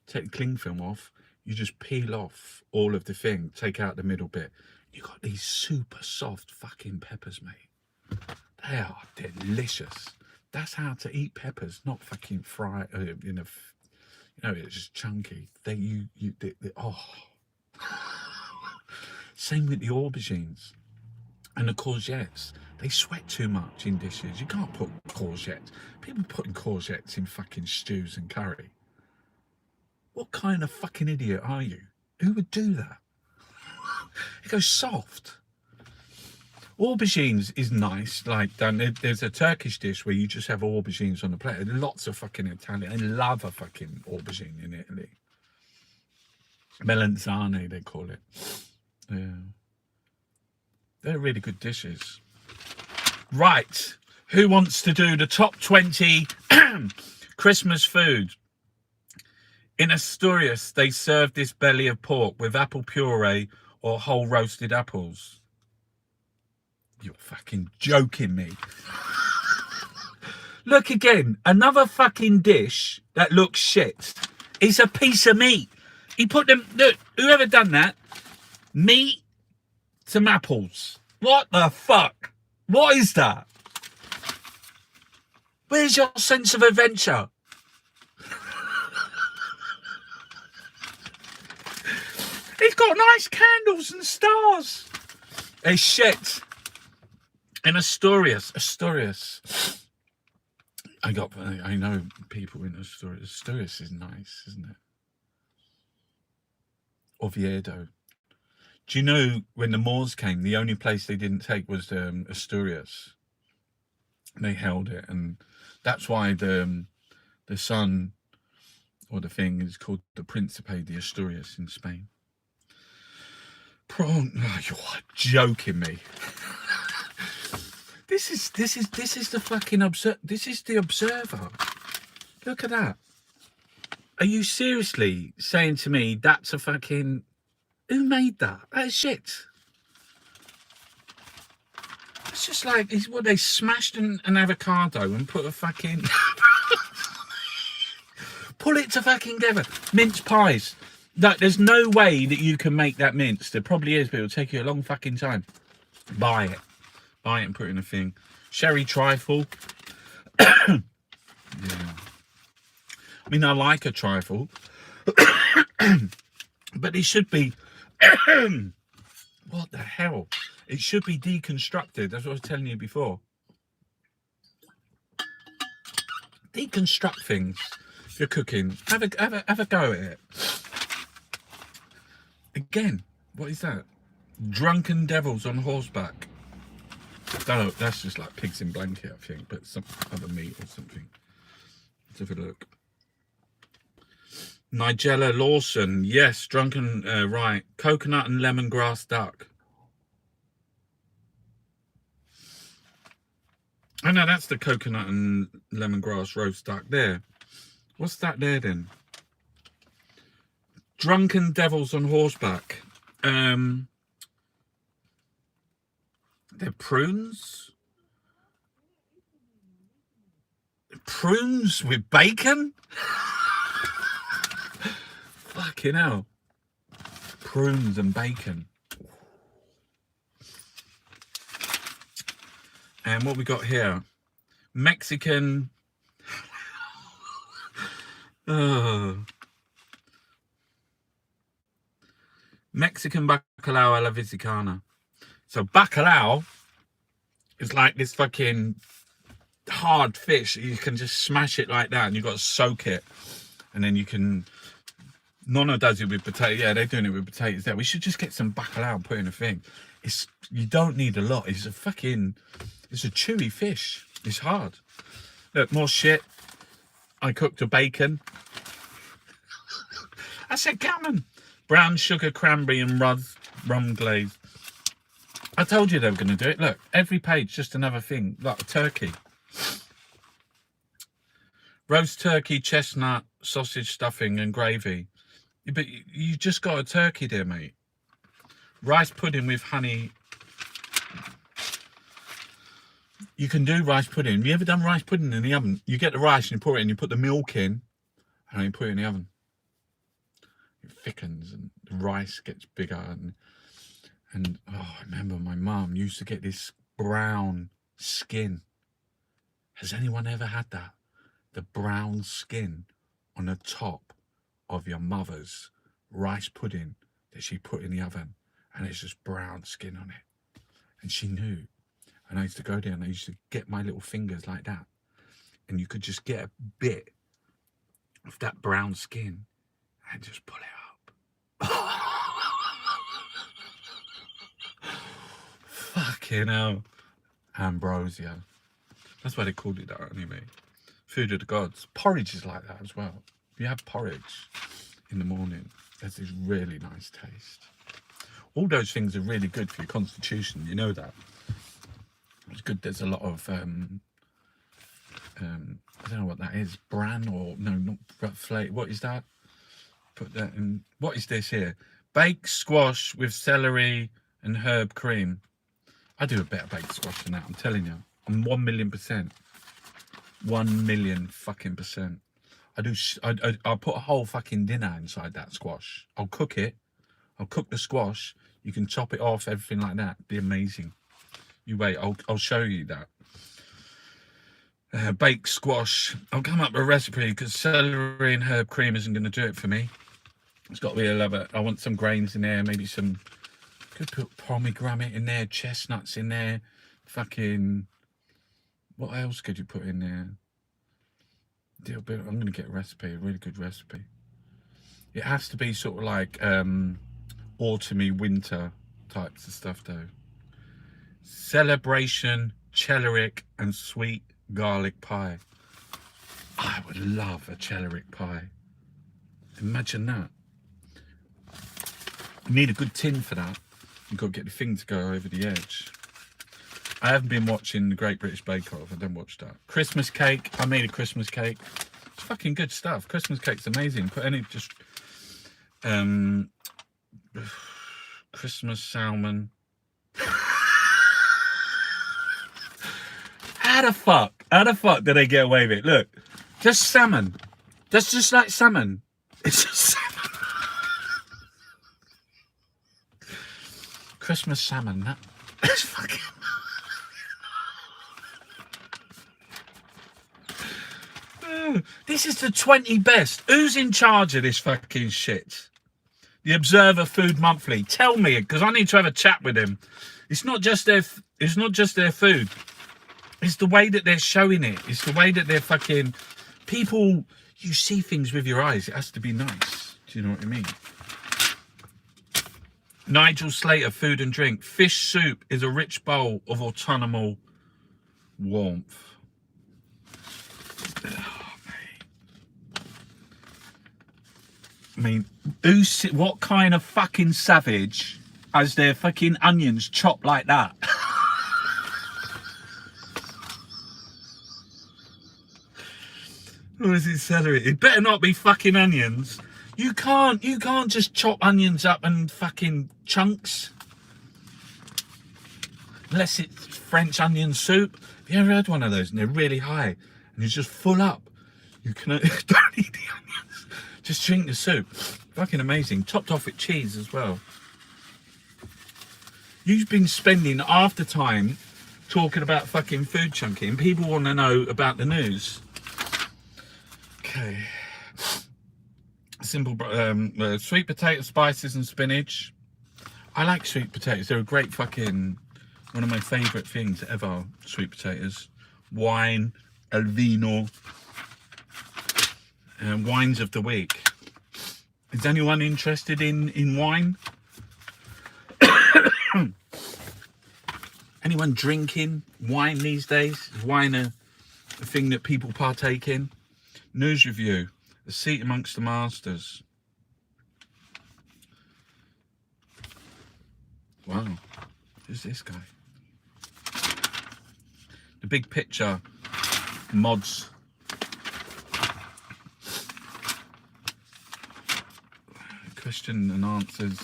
Take the cling film off, you just peel off all of the thing, take out the middle bit. You got these super soft fucking peppers, mate. They are delicious. That's how to eat peppers, not fucking fry in a, you know, it's just chunky. Oh. Same with the aubergines and the courgettes. They sweat too much in dishes. You can't put courgettes. People putting courgettes in fucking stews and curry. What kind of fucking idiot are you? Who would do that? It goes soft. Aubergines is nice. Like, there's a Turkish dish where you just have aubergines on the plate. Lots of fucking Italian. I love a fucking aubergine in Italy. Melanzane, they call it. Yeah. They're really good dishes. Right. Who wants to do the top 20 Christmas food? In Asturias, they serve this belly of pork with apple puree or whole roasted apples. You're fucking joking me. Look again, another fucking dish that looks shit. It's a piece of meat. He put them, look, whoever done that, meat, some apples. What the fuck? What is that? Where's your sense of adventure? It's got nice candles and stars. It's shit. In Asturias. I know people in Asturias. Asturias is nice, isn't it? Oviedo. Do you know when the Moors came, the only place they didn't take was Asturias. They held it, and that's why the son or the thing is called the Príncipe de Asturias in Spain. Oh, you're joking me. This is the fucking this is the Observer. Look at that. Are you seriously saying to me that's a fucking... Who made that? That is shit. It's just like, it's what they smashed an avocado and put a fucking... Pull it to fucking together. Mince pies. Like, there's no way that you can make that mince. There probably is, but it'll take you a long fucking time. Buy it. Buy it and put it in a thing. Sherry trifle. Yeah. I mean, I like a trifle. But it should be... What the hell? It should be deconstructed. That's what I was telling you before. Deconstruct things. If you're cooking, have a go at it. Again, what is that? Drunken devils on horseback. No, that's just like pigs in blanket, I think, but some other meat or something. Let's have a look. Nigella Lawson, yes, drunken, right. Coconut and lemongrass duck. Oh no, that's the coconut and lemongrass roast duck there. What's that there then? Drunken devils on horseback. They're prunes. Prunes with bacon? Fucking hell. Prunes and bacon. And what we got here? Mexican. Mexican bacalao a la Visicana. So bacalao is like this fucking hard fish. You can just smash it like that and you've got to soak it. And then you can... Nonna does it with potato. Yeah, they're doing it with potatoes there. We should just get some bacalao and put in a thing. You don't need a lot. It's a chewy fish. It's hard. Look, more shit. I cooked a bacon. I said gammon. Brown sugar, cranberry and rum glaze. I told you they were going to do it. Look, every page, just another thing. Like a turkey. Roast turkey, chestnut, sausage stuffing and gravy. But you just got a turkey there, mate. Rice pudding with honey. You can do rice pudding. Have you ever done rice pudding in the oven? You get the rice and you pour it in, you put the milk in, and you put it in the oven. It thickens and the rice gets bigger. And oh, I remember my mum used to get this brown skin. Has anyone ever had that? The brown skin on the top of your mother's rice pudding that she put in the oven, and it's just brown skin on it. And she knew. And I used to go there and I used to get my little fingers like that. And you could just get a bit of that brown skin and just pull it up. Fucking hell. Ambrosia. That's why they called it that anyway. Food of the gods. Porridge is like that as well. If you have porridge in the morning, there's this really nice taste. All those things are really good for your constitution. You know that. It's good. There's a lot of I don't know what that is. Bran or no, not flake. What is that? Put that in. What is this here? Baked squash with celery and herb cream. I do a better baked squash than that. I'm telling you. I'm 1,000,000%. 1 million fucking percent. I'll put a whole fucking dinner inside that squash. I'll cook it. I'll cook the squash. You can chop it off, everything like that. Be amazing. You wait, I'll show you that. Baked squash. I'll come up with a recipe because celery and herb cream isn't going to do it for me. It's got to be a lover. I want some grains in there, maybe some. Could put pomegranate in there, chestnuts in there, fucking. What else could you put in there? I'm going to get a recipe, a really good recipe. It has to be sort of like autumny, winter types of stuff though. Celebration, celeriac and sweet garlic pie. I would love a celeriac pie. Imagine that. You need a good tin for that. You've got to get the thing to go over the edge. I haven't been watching the Great British Bake Off. I don't watch that. Christmas cake. I made a Christmas cake. It's fucking good stuff. Christmas cake's amazing. Put any just Christmas salmon. How the fuck did they get away with it? Look, just salmon. That's just like salmon. It's just salmon. Christmas salmon. That's fucking. This is the 20 best. Who's in charge of this fucking shit? The Observer Food Monthly. Tell me, because I need to have a chat with him. It's not just their food. It's the way that they're showing it. It's the way that they're fucking people. You see things with your eyes. It has to be nice. Do you know what I mean? Nigel Slater, food and drink. Fish soup is a rich bowl of autumnal warmth. I mean, what kind of fucking savage has their fucking onions chopped like that? Or is it celery? It better not be fucking onions. You can't just chop onions up in fucking chunks. Unless it's French onion soup. Have you ever had one of those? And they're really high. And it's just full up. You can don't eat the onions. Just drink the soup. Fucking amazing. Topped off with cheese as well. You've been spending half the time talking about fucking food chunking. People want to know about the news. Okay. Simple sweet potato, spices and spinach. I like sweet potatoes. They're a great fucking, one of my favourite things ever, sweet potatoes. Wine, el vino. Wines of the week. Is anyone interested in wine? Anyone drinking wine these days? Is wine a thing that people partake in? News review. A seat amongst the masters. Wow. Who's this guy? The big picture. Mods. Question and answers.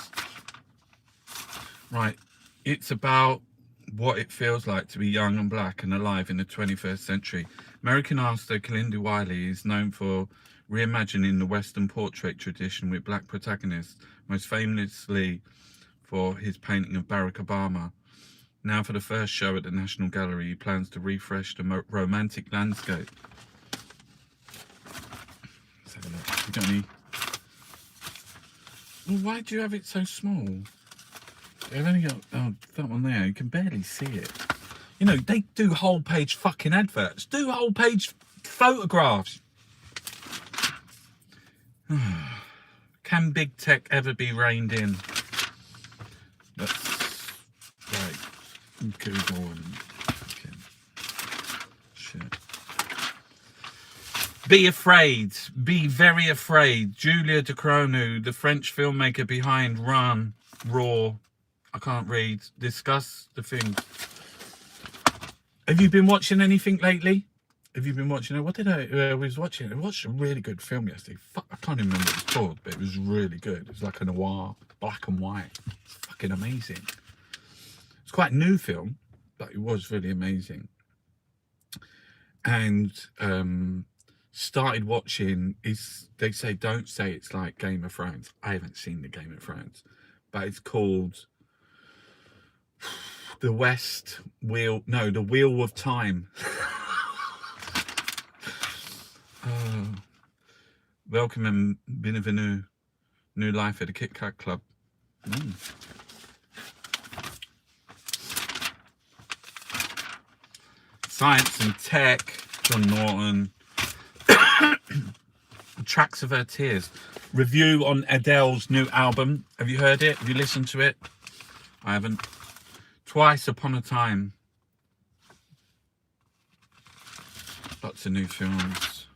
Right. It's about what it feels like to be young and black and alive in the 21st century. American actor Culinary is known for reimagining the Western portrait tradition with black protagonists, most famously for his painting of Barack Obama. Now for the first show at the National Gallery, he plans to refresh the romantic landscape. Let's have a look. You got any? Well, why do you have it so small? I've only got that one there. You can barely see it. You know, they do whole page fucking adverts. Do whole page photographs. Can big tech ever be reined in? That's like Google and fucking shit. Be afraid. Be very afraid. Julia Ducronu, the French filmmaker behind Run, Raw. I can't read. Discuss the thing. Have you been watching anything lately? Have you been watching it? What did I was watching? I watched a really good film yesterday. Fuck, I can't even remember what it's called, but it was really good. It was like a noir, black and white. It's fucking amazing. It's quite a new film, but it was really amazing. and started watching. They say don't say it's like Game of Thrones. I haven't seen the Game of Thrones, but it's called the Wheel of Time. Welcome and bienvenue, new life at the Kit Kat Club. Science and Tech, John Norton. Tracks of Her Tears. Review on Adele's new album. Have you heard it? Have you listened to it? I haven't. Twice Upon a Time. Lots of new films.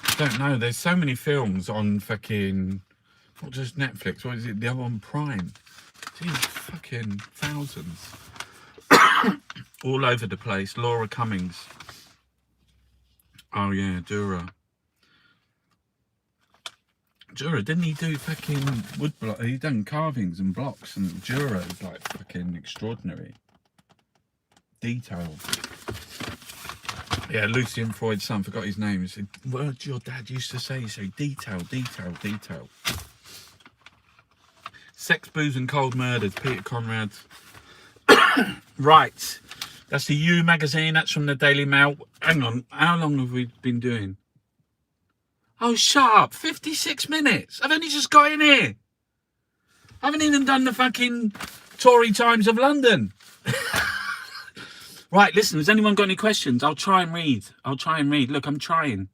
I don't know. There's so many films on fucking, not just Netflix. What is it? The other on Prime. Jeez, fucking thousands. All over the place. Laura Cummings. Oh yeah, Dura, didn't he do fucking wood block? He done carvings and blocks, and Dura is like fucking extraordinary. Detail. Yeah, Lucian Freud's son, forgot his name. He said, words your dad used to say, detail, detail, detail. Sex, Booze and Cold Murders, Peter Conrad. Right. That's the You magazine. That's from the Daily Mail. Hang on. How long have we been doing? Oh, shut up. 56 minutes. I've only just got in here. I haven't even done the fucking Tory Times of London. Right, listen. Has anyone got any questions? I'll try and read. Look, I'm trying.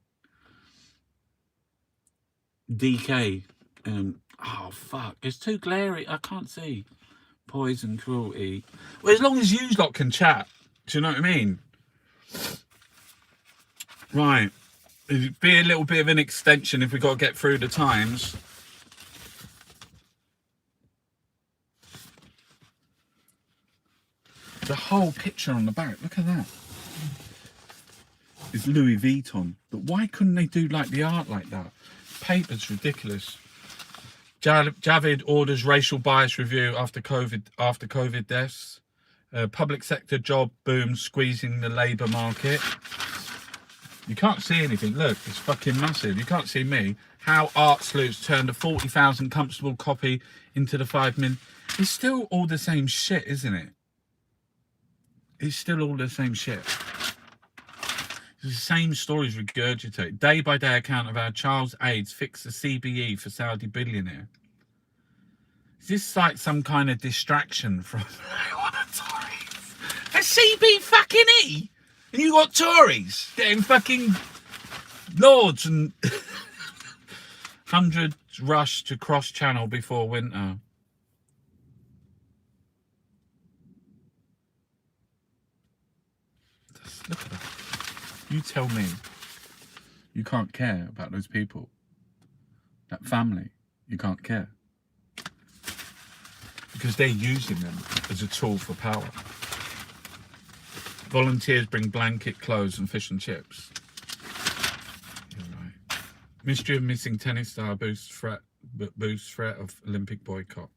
DK. Oh, fuck. It's too glary. I can't see. Poison, cruelty. Well, as long as you lot can chat. Do you know what I mean? Right. It'd be a little bit of an extension if we got to get through the Times. The whole picture on the back. Look at that. It's Louis Vuitton. But why couldn't they do like the art like that? Paper's ridiculous. Javid orders racial bias review after COVID deaths. Public sector job boom squeezing the labour market. You can't see anything. Look, it's fucking massive. You can't see me. How art sleuths turned a 40,000 comfortable copy into the 5 million. It's still all the same shit, isn't it? It's still all the same shit. It's the same stories regurgitate. Day by day account of how Charles AIDS fixed the CBE for Saudi billionaire. Is this like some kind of distraction from what a Tories? A CB fucking E? And you got Tories getting fucking lords and hundreds rush to cross channel before winter. Just look at that. You tell me you can't care about those people. That family, you can't care. Because they're using them as a tool for power. Volunteers bring blanket, clothes and fish and chips. You're right. Mystery of missing tennis star boosts threat of Olympic boycott.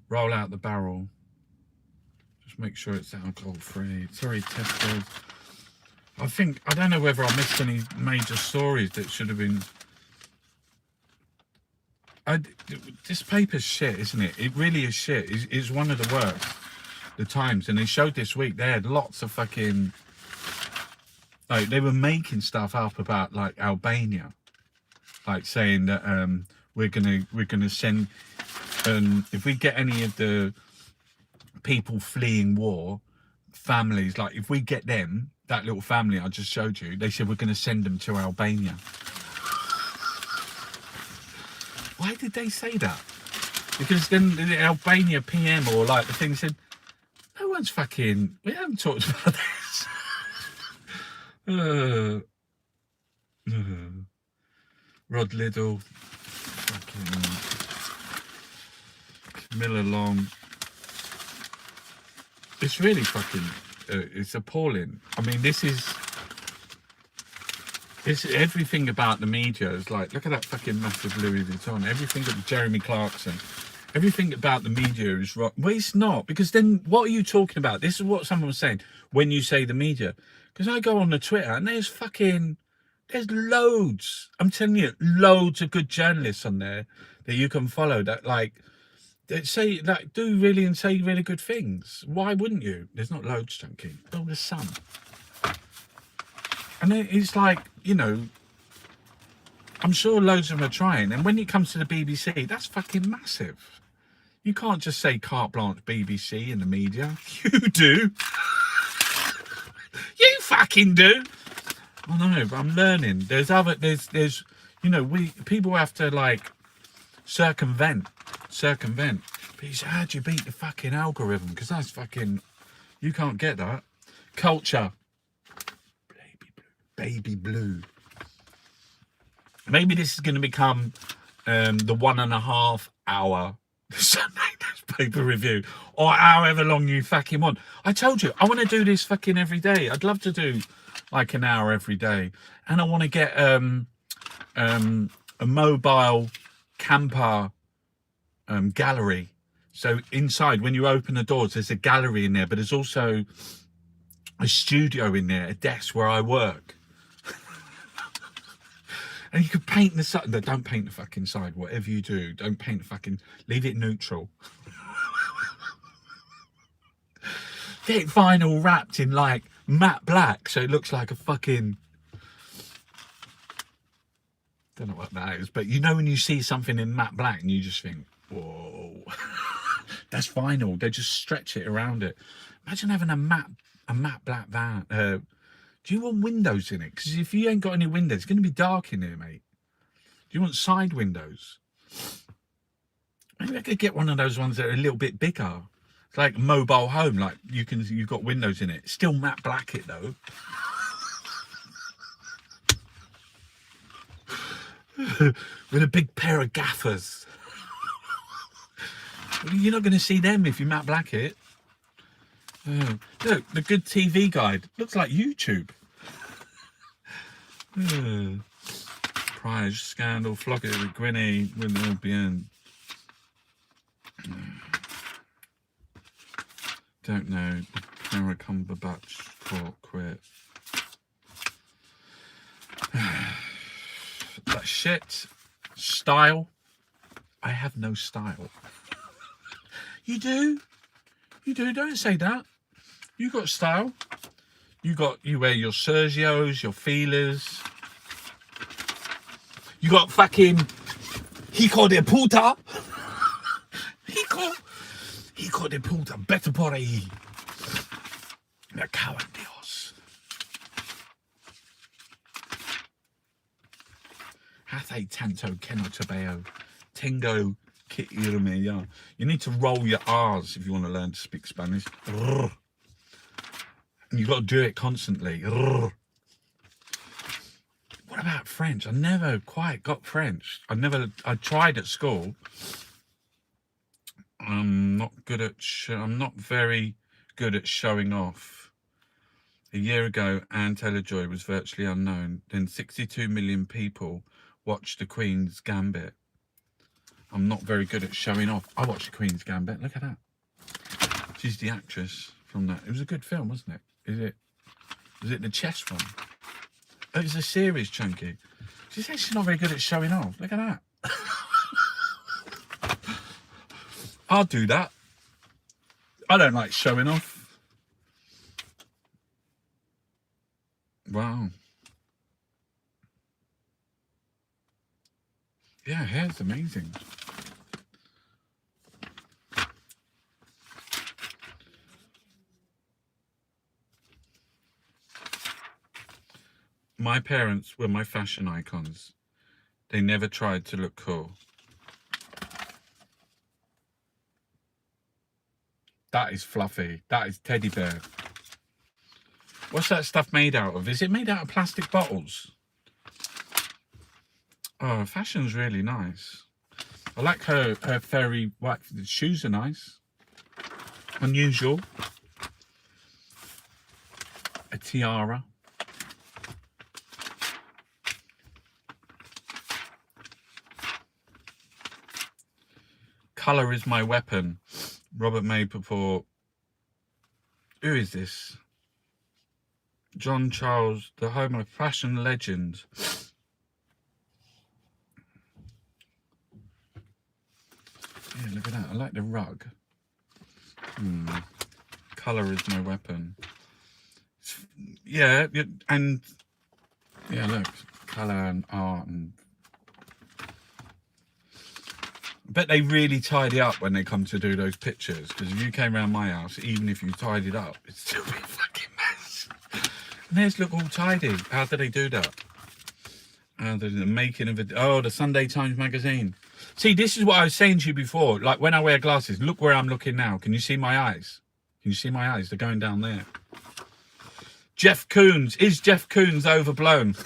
Roll out the barrel. Just make sure it's alcohol free. Sorry, Tesco's. I don't know whether I missed any major stories that should have been. This paper's shit, isn't it? It really is shit. It's one of the worst. The Times, and they showed this week they had lots of fucking, like, they were making stuff up about like Albania, like saying that we're gonna send, if we get any of the people fleeing war families, like if we get them, that little family I just showed you, they said we're gonna send them to Albania. Why did they say that? Because then the Albania PM or like the thing said, no one's fucking, we haven't talked about this. Rod Liddell, fucking Camilla Long. It's really fucking, it's appalling. I mean, it's everything about the media is like, look at that fucking massive Louis Vuitton. Everything about Jeremy Clarkson. Everything about the media is wrong. Well, it's not, because then what are you talking about? This is what someone was saying when you say the media. Because I go on the Twitter and there's loads. I'm telling you, loads of good journalists on there that you can follow that that say, do really and say really good things. Why wouldn't you? There's not loads, Chunky. Oh, there's some. And it's like, I'm sure loads of them are trying. And when it comes to the BBC, that's fucking massive. You can't just say carte blanche BBC in the media. You do. You fucking do. I know, but I'm learning. There's people have to circumvent. But you say, how do you beat the fucking algorithm? Because that's fucking, you can't get that. Culture. Baby blue. Maybe this is going to become the 1.5 hour Sunday newspaper review, or however long you fucking want. I told you, I want to do this fucking every day. I'd love to do like an hour every day, and I want to get a mobile camper gallery. So inside, when you open the doors, there's a gallery in there, but there's also a studio in there, a desk where I work. And you could paint the side. No, don't paint the fucking side. Whatever you do, don't paint the fucking. Leave it neutral. Get vinyl wrapped in matte black, so it looks like a fucking. Don't know what that is, but when you see something in matte black and you just think, whoa, that's vinyl. They just stretch it around it. Imagine having a matte black van. Do you want windows in it? Because if you ain't got any windows, it's going to be dark in here, mate. Do you want side windows? Maybe I could get one of those ones that are a little bit bigger. It's like a mobile home, you've got windows in it. Still matte black it though. With a big pair of gaffers. You're not going to see them if you matte black it. Look, the good TV guide looks like YouTube. Prize scandal, flog it with Grinny, with the bien. Don't know. Camera Cumberbatch court quit. That shit. Style. I have no style. You do. You do. Don't say that. You got style. You wear your Sergios, your feelers. You got fucking hijo de puta. Hijo de puta. Better por ahí. Me cago en Dios. Hace tanto que no te veo. Tengo que irme ya. You need to roll your R's if you want to learn to speak Spanish. And you've got to do it constantly. What about French? I never quite got French. I tried at school. I'm not very good at showing off. A year ago, Anne Taylor-Joy was virtually unknown. Then 62 million people watched The Queen's Gambit. I'm not very good at showing off. I watched The Queen's Gambit. Look at that. She's the actress from that. It was a good film, wasn't it? Was it the chess one? Oh, it's a series, Chunky. She says she's not very good at showing off. Look at that. I'll do that. I don't like showing off. Wow. Yeah, hair's amazing. My parents were my fashion icons. They never tried to look cool. That is fluffy. That is teddy bear. What's that stuff made out of? Is it made out of plastic bottles? Oh, fashion's really nice. I like her fairy white. The shoes are nice. Unusual. A tiara. Colour is my weapon. Robert Mapplethorpe. Who is this? John Charles, the home of fashion legend. Yeah, look at that. I like the rug. Colour is no weapon. Yeah, and yeah, look, colour and art, and I bet they really tidy up when they come to do those pictures. Because if you came around my house, even if you tidied up, it'd still be a fucking mess. And theirs look all tidy. How do they do that? The making of it. Oh, the Sunday Times magazine. See, this is what I was saying to you before. Like when I wear glasses, look where I'm looking now. Can you see my eyes? Can you see my eyes? They're going down there. Jeff Koons. Is Jeff Koons overblown?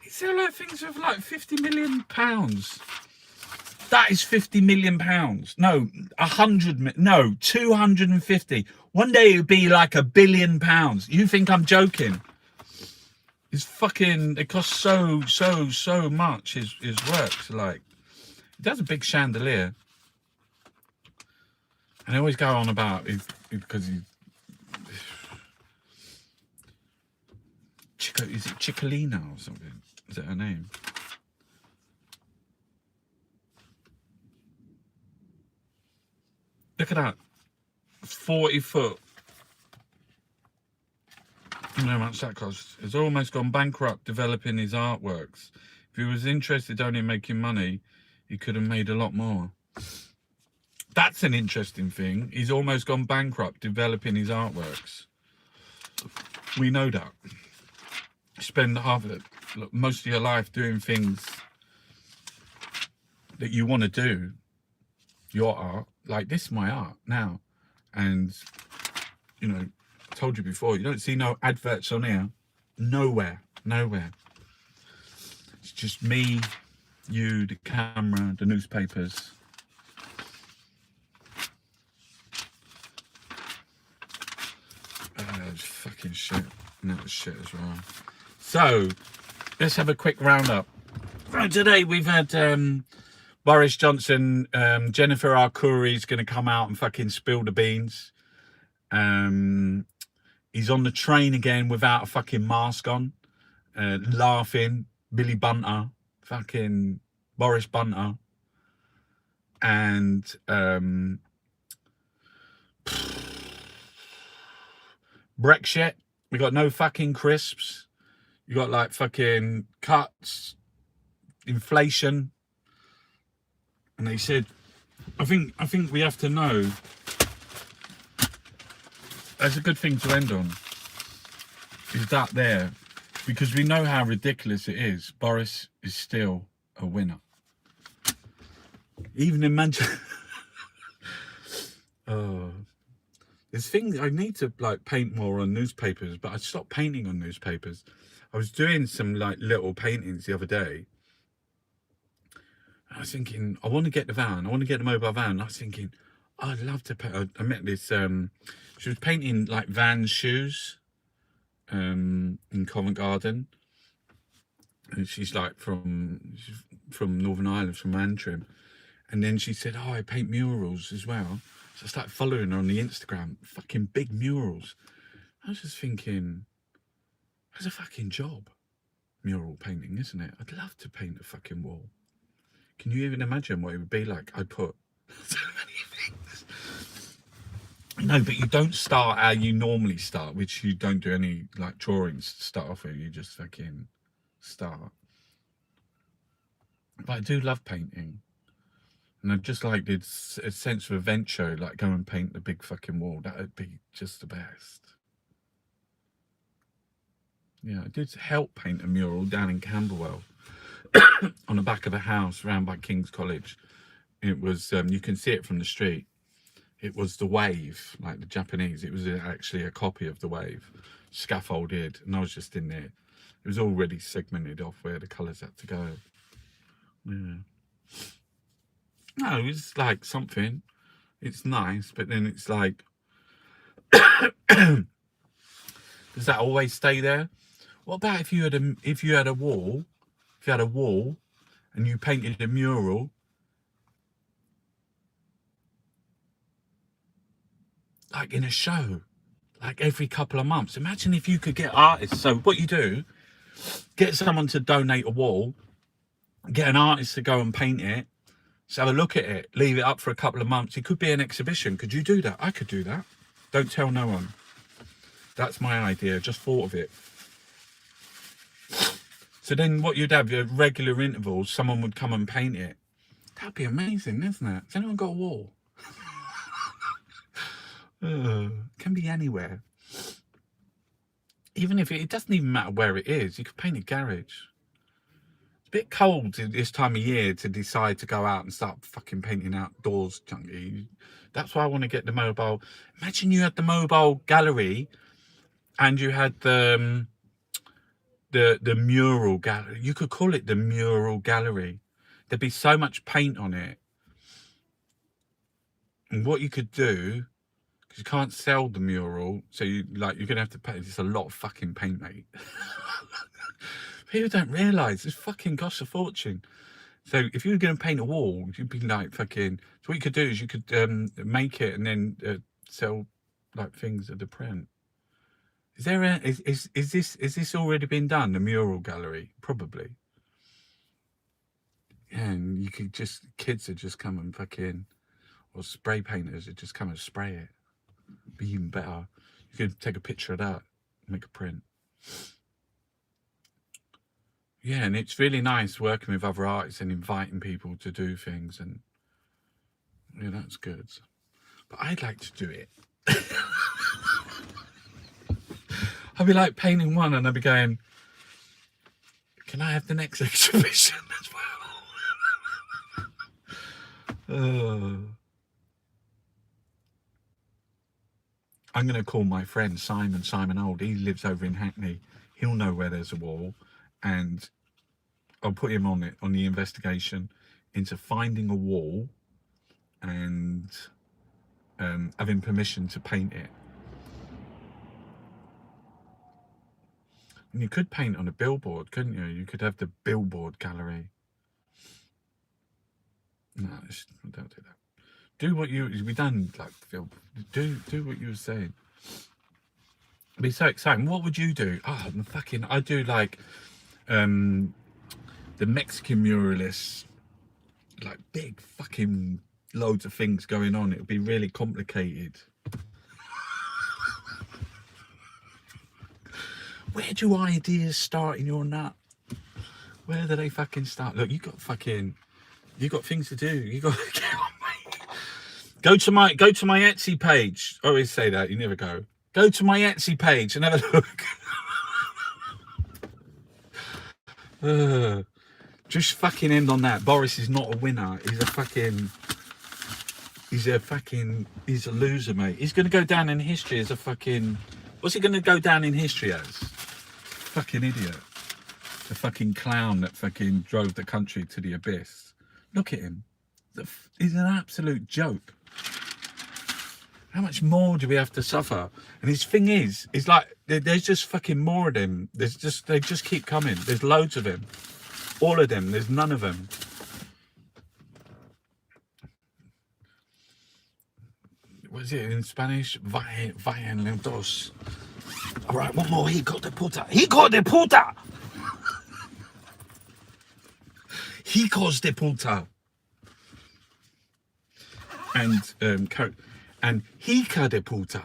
He sell like things of like £50 million. That is £50 million. No, 100. No, 250. One day it would be like £1 billion. You think I'm joking? It's fucking. It costs so much. His works, like, he does a big chandelier, and I always go on about it because he. Is it Ciccolina or something? Is that her name? Look at that. 40 foot. You know how much that costs. He's almost gone bankrupt developing his artworks. If he was interested only in making money, he could have made a lot more. That's an interesting thing. He's almost gone bankrupt developing his artworks. We know that. Spend most of your life doing things that you want to do, your art. Like, this is my art now. And, you know, I told you before, you don't see no adverts on here. Nowhere. It's just me, you, the camera, the newspapers. Fucking shit. And that was shit as well. So, let's have a quick roundup. Right, today we've had Boris Johnson, Jennifer Arcuri's going to come out and fucking spill the beans. He's on the train again without a fucking mask on, laughing. Billy Bunter, fucking Boris Bunter. And Brexit, we got no fucking crisps. You got like fucking cuts, inflation. And they said, I think we have to know. That's a good thing to end on. Is that there? Because we know how ridiculous it is. Boris is still a winner. Even in Manchester. Oh. There's things I need to like paint more on newspapers, but I stopped painting on newspapers. I was doing some like little paintings the other day. I was thinking, I want to get the van. I want to get the mobile van. I was thinking, I'd love to paint. I met this, she was painting like Vans shoes in Covent Garden. And she's like from Northern Ireland, from Antrim. And then she said, oh, I paint murals as well. So I started following her on the Instagram, fucking big murals. I was just thinking, that's a fucking job, mural painting, isn't it? I'd love to paint a fucking wall. Can you even imagine what it would be like? I'd put so many things. No, but you don't start how you normally start, which you don't do any like drawings to start off with. You just fucking start. But I do love painting. And I just like this a sense of adventure, like go and paint the big fucking wall. That would be just the best. Yeah, I did help paint a mural down in Camberwell on the back of a house around by King's College. It was, you can see it from the street. It was the wave, like the Japanese. It was actually a copy of the wave, scaffolded. And I was just in there. It was already segmented off where the colours had to go. Yeah. No, it's like something. It's nice, but then it's like, does that always stay there? What about if you had a wall, and you painted a mural, like in a show, like every couple of months. Imagine if you could get artists. So what you do, get someone to donate a wall, get an artist to go and paint it, so have a look at it, leave it up for a couple of months. It could be an exhibition. Could you do that? I could do that. Don't tell no one. That's my idea. Just thought of it. So then what you'd have, at regular intervals, someone would come and paint it. That'd be amazing, isn't it? Has anyone got a wall? Can be anywhere. Even if it doesn't even matter where it is, you could paint a garage. It's a bit cold this time of year to decide to go out and start fucking painting outdoors, junkie. That's why I want to get the mobile. Imagine you had the mobile gallery and you had the mural gallery. You could call it the mural gallery. There'd be so much paint on it. And what you could do, because you can't sell the mural, so you're gonna have to pay. It's a lot of fucking paint, mate. People don't realise this fucking costs a fortune. So if you were gonna paint a wall, you'd be like fucking. So what you could do is you could make it and then sell like things at the print. Is there is this already been done? The mural gallery, probably. Yeah, and you could kids would just come and fucking, or spray painters would just come and spray it. Be even better. You could take a picture of that, make a print. Yeah, and it's really nice working with other artists and inviting people to do things, and yeah, that's good. But I'd like to do it. I'd be like painting one and I'd be going, can I have the next exhibition as well? I'm going to call my friend Simon Old. He lives over in Hackney. He'll know where there's a wall, and I'll put him on the investigation into finding a wall and having permission to paint it. And you could paint on a billboard, couldn't you? You could have the billboard gallery. No, don't do that. Do what we done, like Phil. Do what you were saying. It'd be so exciting. What would you do? I do like the Mexican muralists, like big fucking loads of things going on. It would be really complicated. Where do ideas start in your nut? Where do they fucking start? Look, you got things to do. You got to get on, mate. Go to my Etsy page. I always say that, you never go. Go to my Etsy page and have a look. Just fucking end on that. Boris is not a winner. He's a loser, mate. He's gonna go down in history as a fucking, what's he gonna go down in history as? Fucking idiot. The fucking clown that fucking drove the country to the abyss. Look at him. He's an absolute joke. How much more do we have to suffer? And his thing is like, there's just fucking more of them. They just keep coming. There's loads of them. All of them. There's none of them. What is it in Spanish? Vayan los dos. All right, one more. Hijo de puta. Hijo de puta. Hijos de puta. And hija de puta.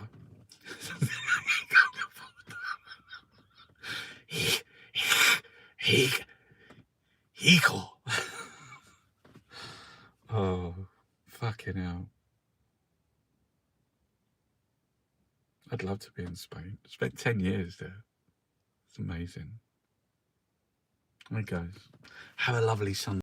Hijo. Oh, fucking hell. I'd love to be in Spain. I spent 10 years there. It's amazing. Hi guys. Have a lovely Sunday.